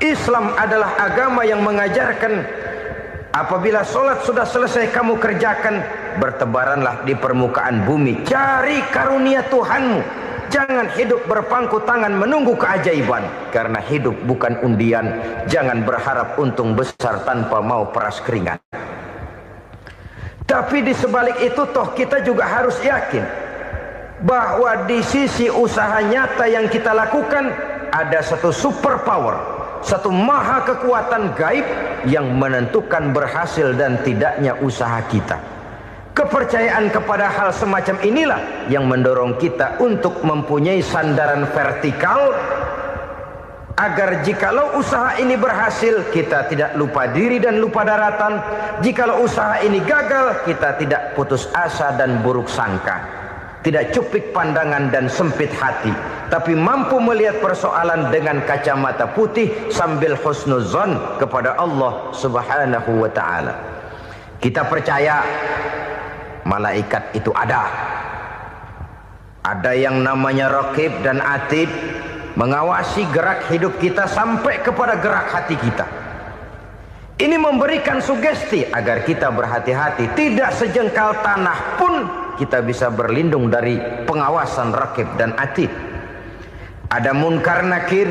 Islam adalah agama yang mengajarkan apabila sholat sudah selesai kamu kerjakan, bertebaranlah di permukaan bumi, cari karunia Tuhanmu. Jangan hidup berpangku tangan menunggu keajaiban. Karena hidup bukan undian. Jangan berharap untung besar tanpa mau peras keringat. Tapi di sebalik itu toh kita juga harus yakin bahwa di sisi usaha nyata yang kita lakukan ada satu super power, satu maha kekuatan gaib yang menentukan berhasil dan tidaknya usaha kita. Kepercayaan kepada hal semacam inilah yang mendorong kita untuk mempunyai sandaran vertikal, agar jikalau usaha ini berhasil, kita tidak lupa diri dan lupa daratan. Jikalau usaha ini gagal, kita tidak putus asa dan buruk sangka, tidak cupik pandangan dan sempit hati, tapi mampu melihat persoalan dengan kacamata putih sambil husnuzon kepada Allah Subhanahu wa ta'ala. Kita percaya malaikat itu ada. Ada yang namanya raqib dan atid, mengawasi gerak hidup kita sampai kepada gerak hati kita. Ini memberikan sugesti agar kita berhati-hati. Tidak sejengkal tanah pun kita bisa berlindung dari pengawasan raqib dan atid. Ada munkar nakir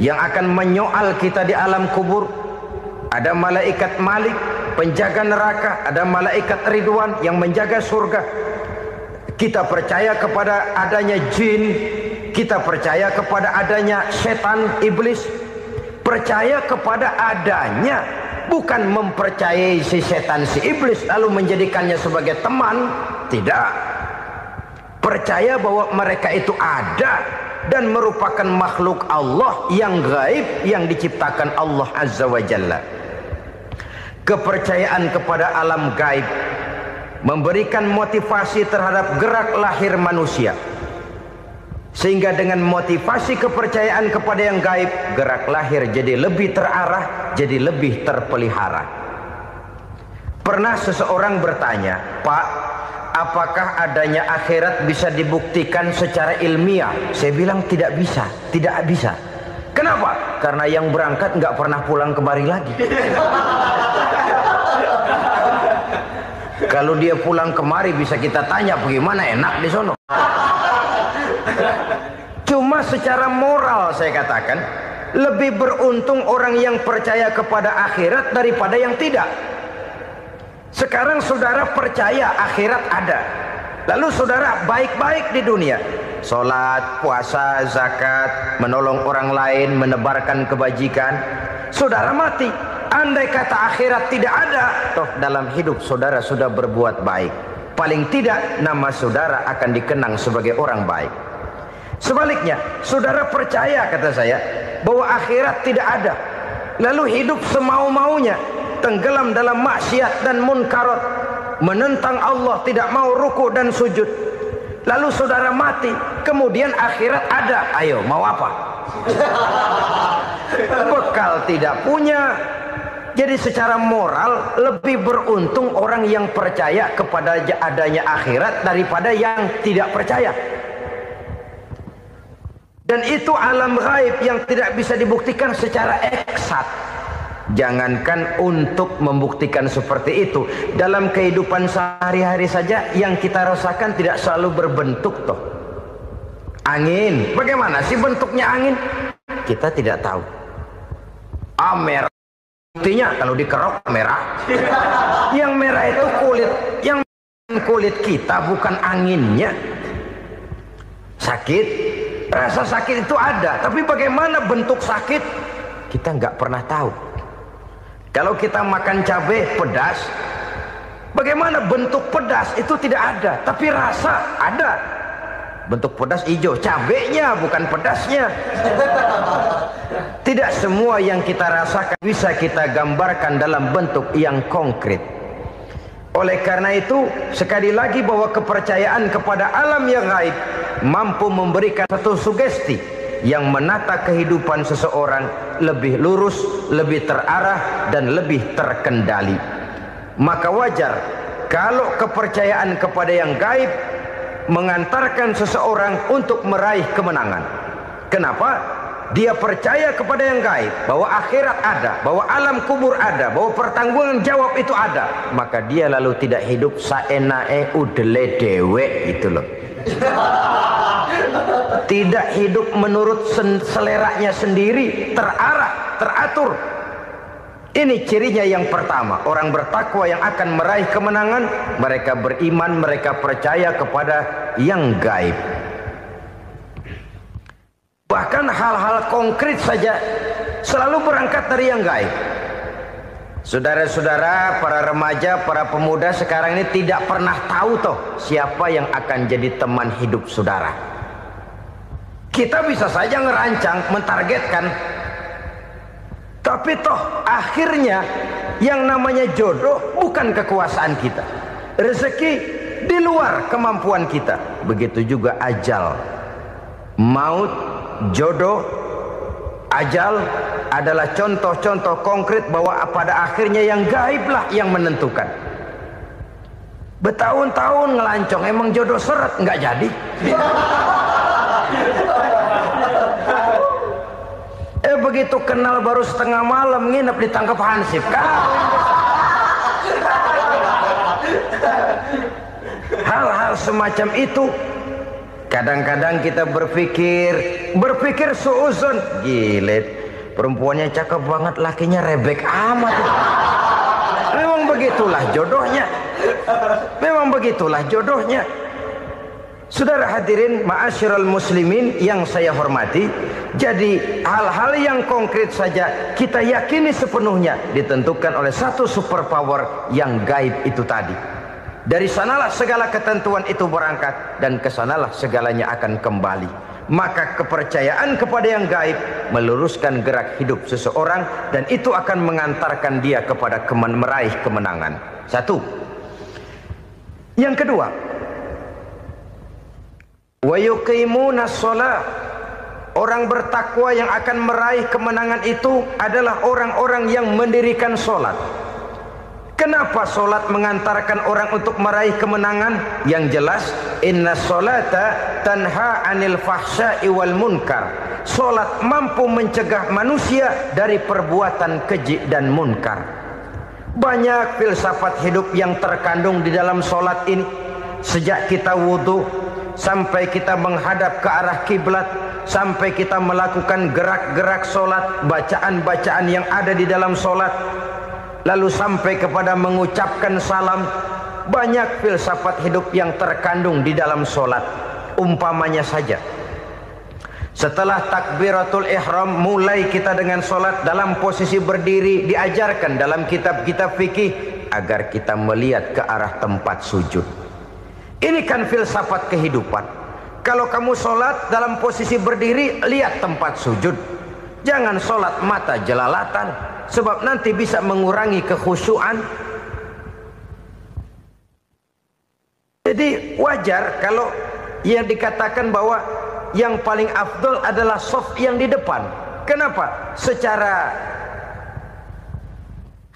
yang akan menyoal kita di alam kubur. Ada malaikat Malik, penjaga neraka. Ada malaikat Ridwan yang menjaga surga. Kita percaya kepada adanya jin, kita percaya kepada adanya setan, iblis. Percaya kepada adanya, bukan mempercayai si setan, si iblis lalu menjadikannya sebagai teman. Tidak. Percaya bahwa mereka itu ada dan merupakan makhluk Allah yang gaib, yang diciptakan Allah Azza wa Jalla. Kepercayaan kepada alam gaib memberikan motivasi terhadap gerak lahir manusia, sehingga dengan motivasi kepercayaan kepada yang gaib, gerak lahir jadi lebih terarah, jadi lebih terpelihara. Pernah seseorang bertanya, "Pak, apakah adanya akhirat bisa dibuktikan secara ilmiah?" Saya bilang tidak bisa, tidak bisa. Kenapa? Karena yang berangkat nggak pernah pulang kemari lagi. Kalau dia pulang kemari bisa kita tanya bagaimana enak di sono. Cuma secara moral saya katakan, lebih beruntung orang yang percaya kepada akhirat daripada yang tidak. Sekarang saudara percaya akhirat ada, lalu saudara baik-baik di dunia, sholat, puasa, zakat, menolong orang lain, menebarkan kebajikan. Saudara mati, andai kata akhirat tidak ada, toh dalam hidup saudara sudah berbuat baik. Paling tidak nama saudara akan dikenang sebagai orang baik. Sebaliknya, saudara percaya, kata saya, bahwa akhirat tidak ada, lalu hidup semau-maunya, tenggelam dalam maksiat dan munkarat, menentang Allah, tidak mau ruku dan sujud, lalu saudara mati, kemudian akhirat ada, ayo mau apa? Bekal tidak punya. Jadi secara moral lebih beruntung orang yang percaya kepada adanya akhirat daripada yang tidak percaya. Dan itu alam gaib yang tidak bisa dibuktikan secara eksat. Jangankan untuk membuktikan seperti itu, dalam kehidupan sehari-hari saja yang kita rasakan tidak selalu berbentuk toh. Angin, bagaimana sih bentuknya angin? Kita tidak tahu. Merah, buktinya kalau dikerok merah. Yang merah itu kulit, yang kulit kita bukan anginnya. Sakit, rasa sakit itu ada, tapi bagaimana bentuk sakit? Kita nggak pernah tahu. Kalau kita makan cabai pedas, bagaimana bentuk pedas itu tidak ada, tapi rasa ada. Bentuk pedas hijau, cabenya bukan pedasnya. Tidak semua yang kita rasakan bisa kita gambarkan dalam bentuk yang konkret. Oleh karena itu, sekali lagi bahwa kepercayaan kepada alam yang gaib mampu memberikan satu sugesti yang menata kehidupan seseorang lebih lurus, lebih terarah, dan lebih terkendali. Maka wajar kalau kepercayaan kepada yang gaib mengantarkan seseorang untuk meraih kemenangan. Kenapa? Dia percaya kepada yang gaib, bahwa akhirat ada, bahwa alam kubur ada, bahwa pertanggungan jawab itu ada. Maka dia lalu tidak hidup saenae udele dewe itu loh. Tidak hidup menurut seleranya sendiri, terarah, teratur. Ini cirinya yang pertama, orang bertakwa yang akan meraih kemenangan, mereka beriman, mereka percaya kepada yang gaib. Bahkan hal-hal konkret saja selalu berangkat dari yang gaib. Saudara-saudara, para remaja, para pemuda sekarang ini tidak pernah tahu toh siapa yang akan jadi teman hidup saudara. Kita bisa saja ngerancang, mentargetkan, tapi toh akhirnya yang namanya jodoh bukan kekuasaan kita. Rezeki di luar kemampuan kita. Begitu juga ajal. Maut, jodoh, ajal adalah contoh-contoh konkret bahwa pada akhirnya yang gaiblah yang menentukan. Bertahun-tahun ngelancong, emang jodoh seret, nggak jadi. Begitu kenal baru setengah malam nginep ditangkap hansip kan. Hal-hal semacam itu kadang-kadang kita berpikir suuzon, gile, perempuannya cakep banget, lakinya rebek amat. Memang begitulah jodohnya. Memang begitulah jodohnya. Saudara hadirin ma'asyiral muslimin yang saya hormati, jadi hal-hal yang konkret saja kita yakini sepenuhnya ditentukan oleh satu superpower yang gaib itu tadi. Dari sanalah segala ketentuan itu berangkat dan kesanalah segalanya akan kembali. Maka kepercayaan kepada yang gaib meluruskan gerak hidup seseorang dan itu akan mengantarkan dia kepada meraih kemenangan. Satu. Yang kedua, wa yuqimuna shalah. Orang bertakwa yang akan meraih kemenangan itu adalah orang-orang yang mendirikan sholat. Kenapa sholat mengantarkan orang untuk meraih kemenangan? Yang jelas, inna sholata tanha anil fahsya'i wal munkar. Sholat mampu mencegah manusia dari perbuatan keji dan munkar. Banyak filsafat hidup yang terkandung di dalam sholat ini. Sejak kita wudhu sampai kita menghadap ke arah kiblat, sampai kita melakukan gerak-gerak sholat, bacaan-bacaan yang ada di dalam sholat, lalu sampai kepada mengucapkan salam. Banyak filsafat hidup yang terkandung di dalam sholat. Umpamanya saja, setelah takbiratul ihram mulai kita dengan sholat dalam posisi berdiri, diajarkan dalam kitab-kitab fikih agar kita melihat ke arah tempat sujud. Ini kan filsafat kehidupan. Kalau kamu sholat dalam posisi berdiri, lihat tempat sujud. Jangan sholat mata jelalatan, sebab nanti bisa mengurangi kekhusyuan. Jadi wajar kalau yang dikatakan bahwa yang paling afdol adalah shaf yang di depan. Kenapa? Secara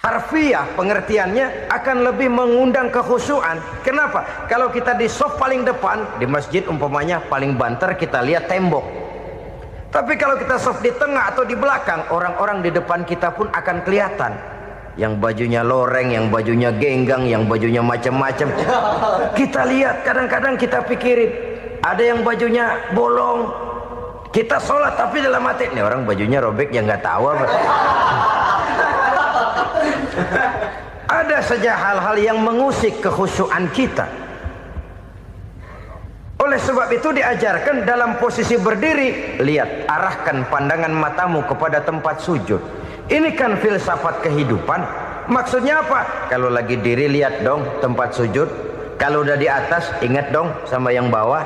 harfiah pengertiannya akan lebih mengundang kekhusyuan. Kenapa? Kalau kita di shaf paling depan di masjid umpamanya paling banter kita lihat tembok. Tapi kalau kita shaf di tengah atau di belakang, orang-orang di depan kita pun akan kelihatan. Yang bajunya loreng, yang bajunya genggang, yang bajunya macam-macam. Kita lihat, kadang-kadang kita pikirin, ada yang bajunya bolong. Kita sholat tapi dalam hati, nih orang bajunya robek yang nggak tahu apa. Ada saja hal-hal yang mengusik kekhusyuan kita. Oleh sebab itu diajarkan dalam posisi berdiri, lihat, arahkan pandangan matamu kepada tempat sujud. Ini kan filsafat kehidupan. Maksudnya apa? Kalau lagi diri lihat dong tempat sujud. Kalau udah di atas ingat dong sama yang bawah.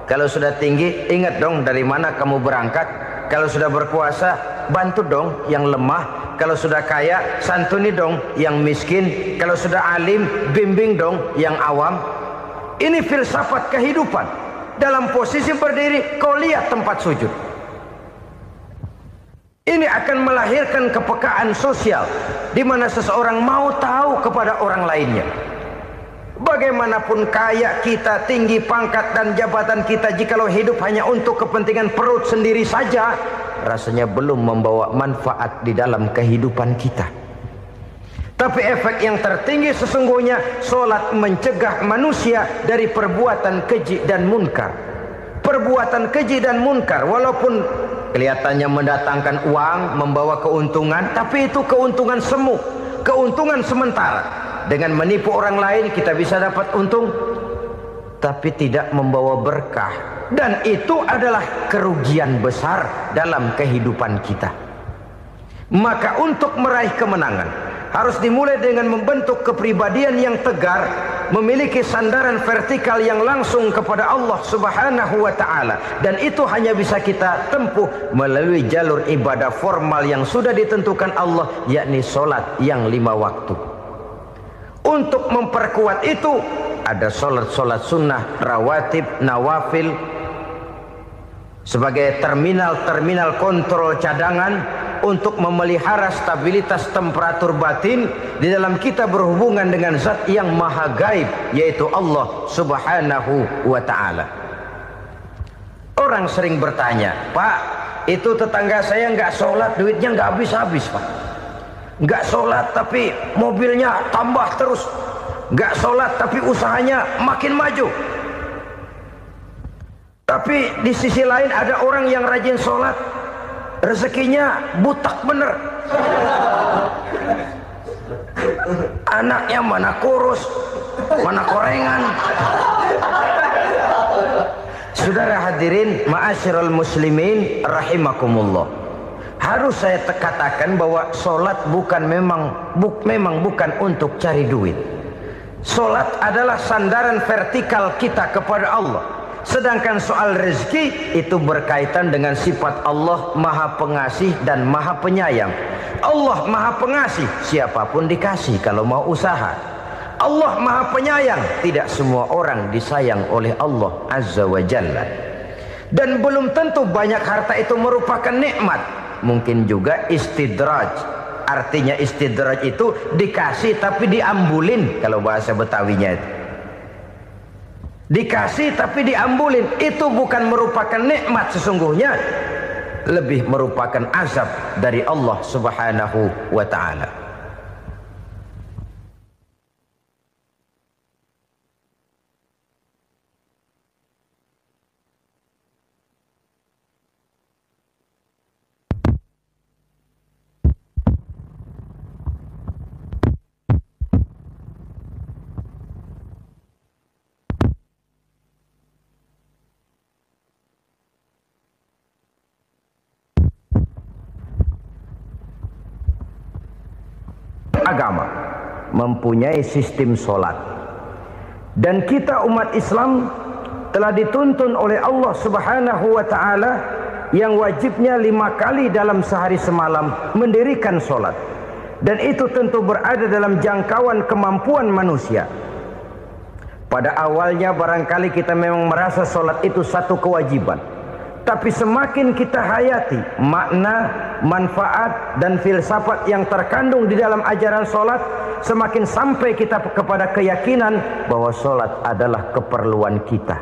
Kalau sudah tinggi ingat dong dari mana kamu berangkat. Kalau sudah berkuasa bantu dong yang lemah. Kalau sudah kaya santuni dong yang miskin. Kalau sudah alim bimbing dong yang awam. Ini filsafat kehidupan. Dalam posisi berdiri kau lihat tempat sujud. Ini akan melahirkan kepekaan sosial di mana seseorang mau tahu kepada orang lainnya. Bagaimanapun kaya kita, tinggi pangkat dan jabatan kita, jikalau hidup hanya untuk kepentingan perut sendiri saja, rasanya belum membawa manfaat di dalam kehidupan kita. Tapi efek yang tertinggi sesungguhnya, sholat mencegah manusia dari perbuatan keji dan munkar. Perbuatan keji dan munkar walaupun kelihatannya mendatangkan uang, membawa keuntungan, tapi itu keuntungan semu, keuntungan sementara. Dengan menipu orang lain kita bisa dapat untung, tapi tidak membawa berkah. Dan itu adalah kerugian besar dalam kehidupan kita. Maka untuk meraih kemenangan harus dimulai dengan membentuk kepribadian yang tegar, memiliki sandaran vertikal yang langsung kepada Allah Subhanahu wa ta'ala. Dan itu hanya bisa kita tempuh melalui jalur ibadah formal yang sudah ditentukan Allah, yakni sholat yang 5 waktu. Untuk memperkuat itu ada sholat-sholat sunnah, rawatib, nawafil sebagai terminal-terminal kontrol cadangan untuk memelihara stabilitas temperatur batin di dalam kita berhubungan dengan zat yang maha gaib, yaitu Allah Subhanahu wa ta'ala. Orang sering bertanya, Pak, itu tetangga saya nggak sholat, duitnya nggak habis-habis, Pak. Nggak sholat tapi mobilnya tambah terus. Nggak sholat tapi usahanya makin maju. Tapi di sisi lain ada orang yang rajin sholat, rezekinya butak bener. Anaknya mana kurus, mana korengan. Saudara hadirin ma'asyiral muslimin rahimakumullah. Harus saya katakan bahwa sholat memang bukan untuk cari duit. Sholat adalah sandaran vertikal kita kepada Allah. Sedangkan soal rezeki itu berkaitan dengan sifat Allah maha pengasih dan maha penyayang. Allah maha pengasih, siapapun dikasih kalau mau usaha. Allah maha penyayang, tidak semua orang disayang oleh Allah Azza wa Jalla. Dan belum tentu banyak harta itu merupakan nikmat. Mungkin juga istidraj. Artinya istidraj itu dikasih tapi diambulin, kalau bahasa Betawinya itu. Dikasih tapi diambulin, itu bukan merupakan nikmat sesungguhnya, lebih merupakan azab dari Allah Subhanahu wa ta'ala. Agama mempunyai sistem sholat, dan kita umat Islam telah dituntun oleh Allah Subhanahu wa ta'ala yang wajibnya 5 kali dalam sehari semalam mendirikan solat, dan itu tentu berada dalam jangkauan kemampuan manusia. Pada awalnya barangkali kita memang merasa solat itu satu kewajiban, tapi semakin kita hayati makna, manfaat dan filsafat yang terkandung di dalam ajaran solat, semakin sampai kita kepada keyakinan bahwa solat adalah keperluan kita.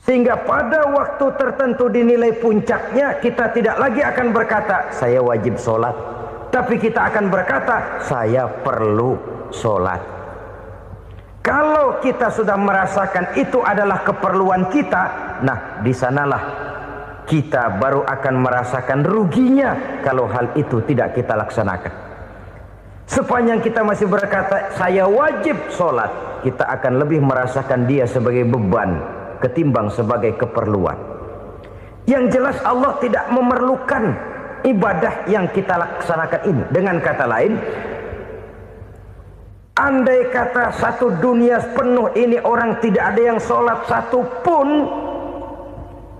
Sehingga pada waktu tertentu dinilai puncaknya, kita tidak lagi akan berkata saya wajib solat, tapi kita akan berkata saya perlu solat. Kalau kita sudah merasakan itu adalah keperluan kita, nah di sanalah kita baru akan merasakan ruginya kalau hal itu tidak kita laksanakan. Sepanjang kita masih berkata saya wajib sholat, kita akan lebih merasakan dia sebagai beban ketimbang sebagai keperluan. Yang jelas Allah tidak memerlukan ibadah yang kita laksanakan ini. Dengan kata lain, andai kata satu dunia penuh ini orang tidak ada yang sholat satu pun,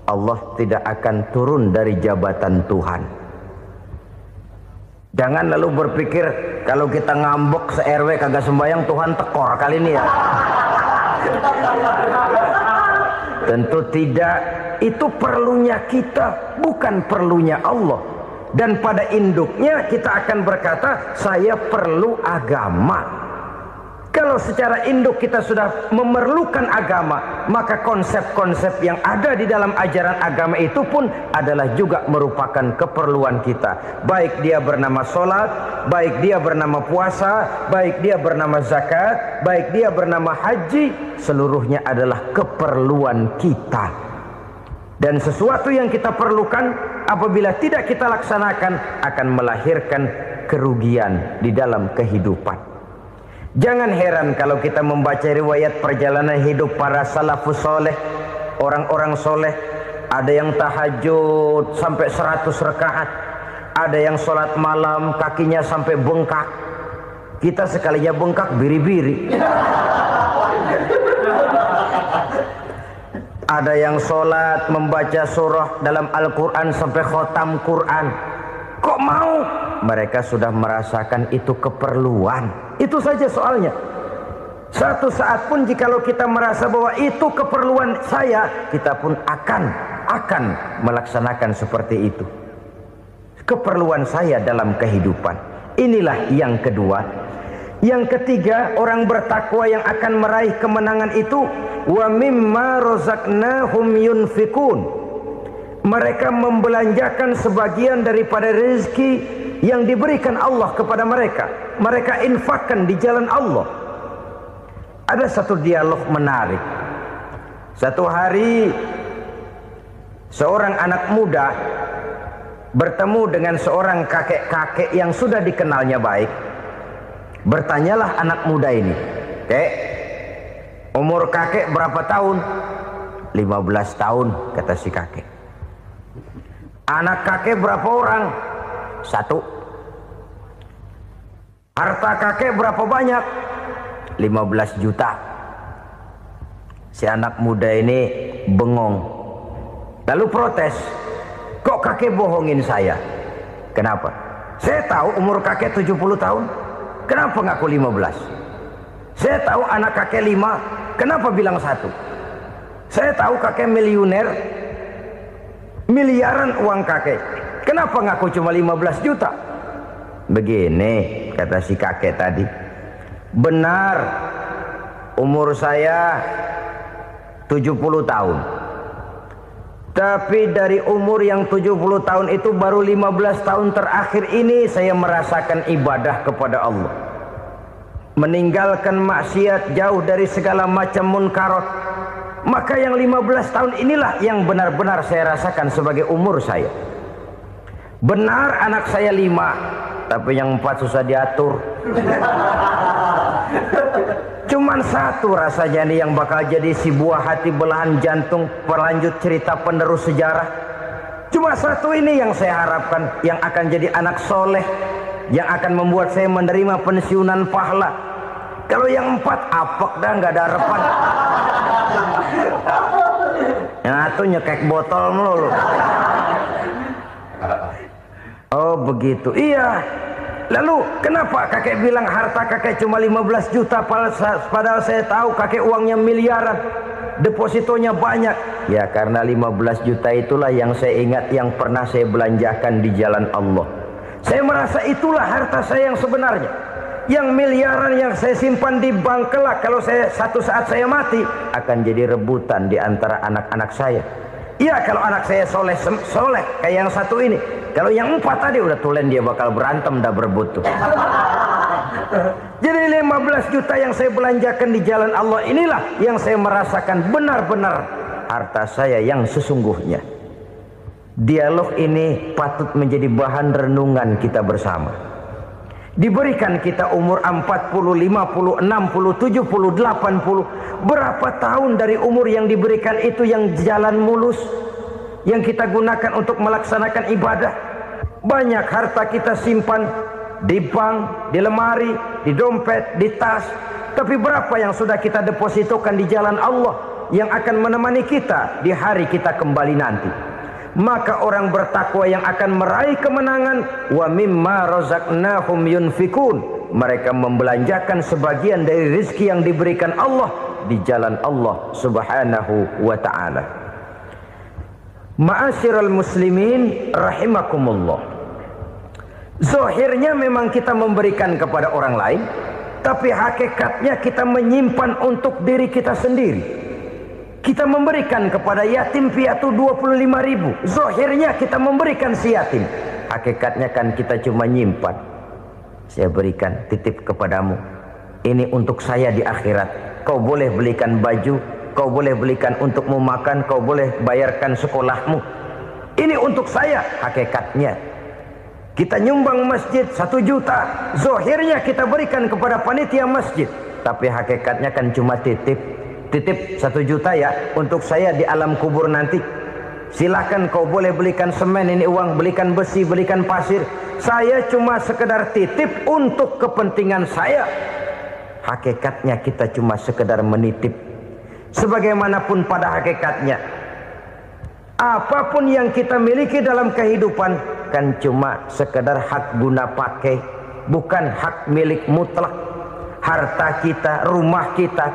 Allah tidak akan turun dari jabatan Tuhan. Jangan lalu berpikir kalau kita ngambek se-RW kagak sembahyang Tuhan tekor kali ini ya. Tentu tidak. Itu perlunya kita, bukan perlunya Allah. Dan pada induknya kita akan berkata saya perlu agama. Kalau secara induk kita sudah memerlukan agama, maka konsep-konsep yang ada di dalam ajaran agama itu pun adalah juga merupakan keperluan kita. Baik dia bernama sholat, baik dia bernama puasa, baik dia bernama zakat, baik dia bernama haji, seluruhnya adalah keperluan kita. Dan sesuatu yang kita perlukan apabila tidak kita laksanakan akan melahirkan kerugian di dalam kehidupan. Jangan heran kalau kita membaca riwayat perjalanan hidup para salafus soleh, orang-orang soleh. Ada yang tahajud sampai 100 rakaat, ada yang sholat malam kakinya sampai bengkak. Kita sekalinya bengkak biri-biri. Ada yang sholat membaca surah dalam Al-Quran sampai khotam Quran. Kok mau? Mereka sudah merasakan itu keperluan. Itu saja soalnya. Satu saat pun jikalau kita merasa bahwa itu keperluan saya, kita pun akan melaksanakan seperti itu. Keperluan saya dalam kehidupan. Inilah yang kedua. Yang ketiga, orang bertakwa yang akan meraih kemenangan itu, wa mimma razaqnahum yunfikun. Mereka membelanjakan sebagian daripada rezeki yang diberikan Allah kepada mereka. Mereka infakkan di jalan Allah. Ada satu dialog menarik. Satu hari seorang anak muda bertemu dengan seorang kakek-kakek yang sudah dikenalnya baik. Bertanyalah anak muda ini, "Kek, umur kakek berapa tahun?" 15 tahun, kata si kakek. "Anak kakek berapa orang?" 1. "Harta kakek berapa banyak?" 15 juta. Si anak muda ini bengong, lalu protes, "Kok kakek bohongin saya?" "Kenapa?" "Saya tahu umur kakek 70 tahun. Kenapa ngaku 15? Saya tahu anak kakek 5. Kenapa bilang 1? Saya tahu kakek miliuner, miliaran uang kakek. Kenapa ngaku cuma 15 juta? Begini, kata si kakek tadi. Benar, umur saya 70 tahun. Tapi dari umur yang 70 tahun itu baru 15 tahun terakhir ini saya merasakan ibadah kepada Allah. Meninggalkan maksiat, jauh dari segala macam munkarat. Maka yang 15 tahun inilah yang benar-benar saya rasakan sebagai umur saya. Benar anak saya 5, tapi yang 4 susah diatur. Cuman 1 rasanya nih yang bakal jadi si buah hati belahan jantung pelanjut cerita penerus sejarah. Cuma 1 ini yang saya harapkan, yang akan jadi anak soleh, yang akan membuat saya menerima pensiunan pahala. Kalau yang 4 apek dah, nggak ada harapan. Tuh nyekek botol melulu. Oh begitu. Iya. Lalu kenapa kakek bilang harta kakek cuma 15 juta padahal saya tahu kakek uangnya miliaran, depositonya banyak? Ya karena 15 juta itulah yang saya ingat yang pernah saya belanjakan di jalan Allah. Saya merasa itulah harta saya yang sebenarnya. Yang miliaran yang saya simpan di bank kelak kalau satu saat saya mati akan jadi rebutan di antara anak-anak saya. Iya kalau anak saya soleh kayak yang satu ini. Kalau yang 4 tadi udah tulen dia bakal berantem dah berebut tuh. Jadi 15 juta yang saya belanjakan di jalan Allah inilah yang saya merasakan benar-benar harta saya yang sesungguhnya. Dialog ini patut menjadi bahan renungan kita bersama. Diberikan kita umur 40, 50, 60, 70, 80. Berapa tahun dari umur yang diberikan itu yang jalan mulus, yang kita gunakan untuk melaksanakan ibadah? Banyak harta kita simpan di bank, di lemari, di dompet, di tas. Tapi berapa yang sudah kita depositokan di jalan Allah yang akan menemani kita di hari kita kembali nanti? Maka orang bertakwa yang akan meraih kemenangan, wa mimma razaqnahum yunfikun, mereka membelanjakan sebagian dari rezeki yang diberikan Allah di jalan Allah Subhanahu wa ta'ala. Ma'asyiral muslimin rahimakumullah. Zahirnya memang kita memberikan kepada orang lain, tapi hakikatnya kita menyimpan untuk diri kita sendiri. Kita memberikan kepada yatim piatu 25.000. Zahirnya kita memberikan si yatim, hakikatnya kan kita cuma nyimpan. Saya berikan, titip kepadamu, ini untuk saya di akhirat. Kau boleh belikan baju, kau boleh belikan untukmu makan, kau boleh bayarkan sekolahmu. Ini untuk saya. Hakikatnya kita nyumbang masjid 1 juta, zahirnya kita berikan kepada panitia masjid, tapi hakikatnya kan cuma titip 1 juta ya untuk saya di alam kubur nanti. Silakan kau boleh belikan semen, ini uang, belikan besi, belikan pasir. Saya cuma sekedar titip untuk kepentingan saya. Hakikatnya kita cuma sekedar menitip. Sebagaimanapun pada hakikatnya, apapun yang kita miliki dalam kehidupan kan cuma sekedar hak guna pakai, bukan hak milik mutlak. Harta kita, rumah kita,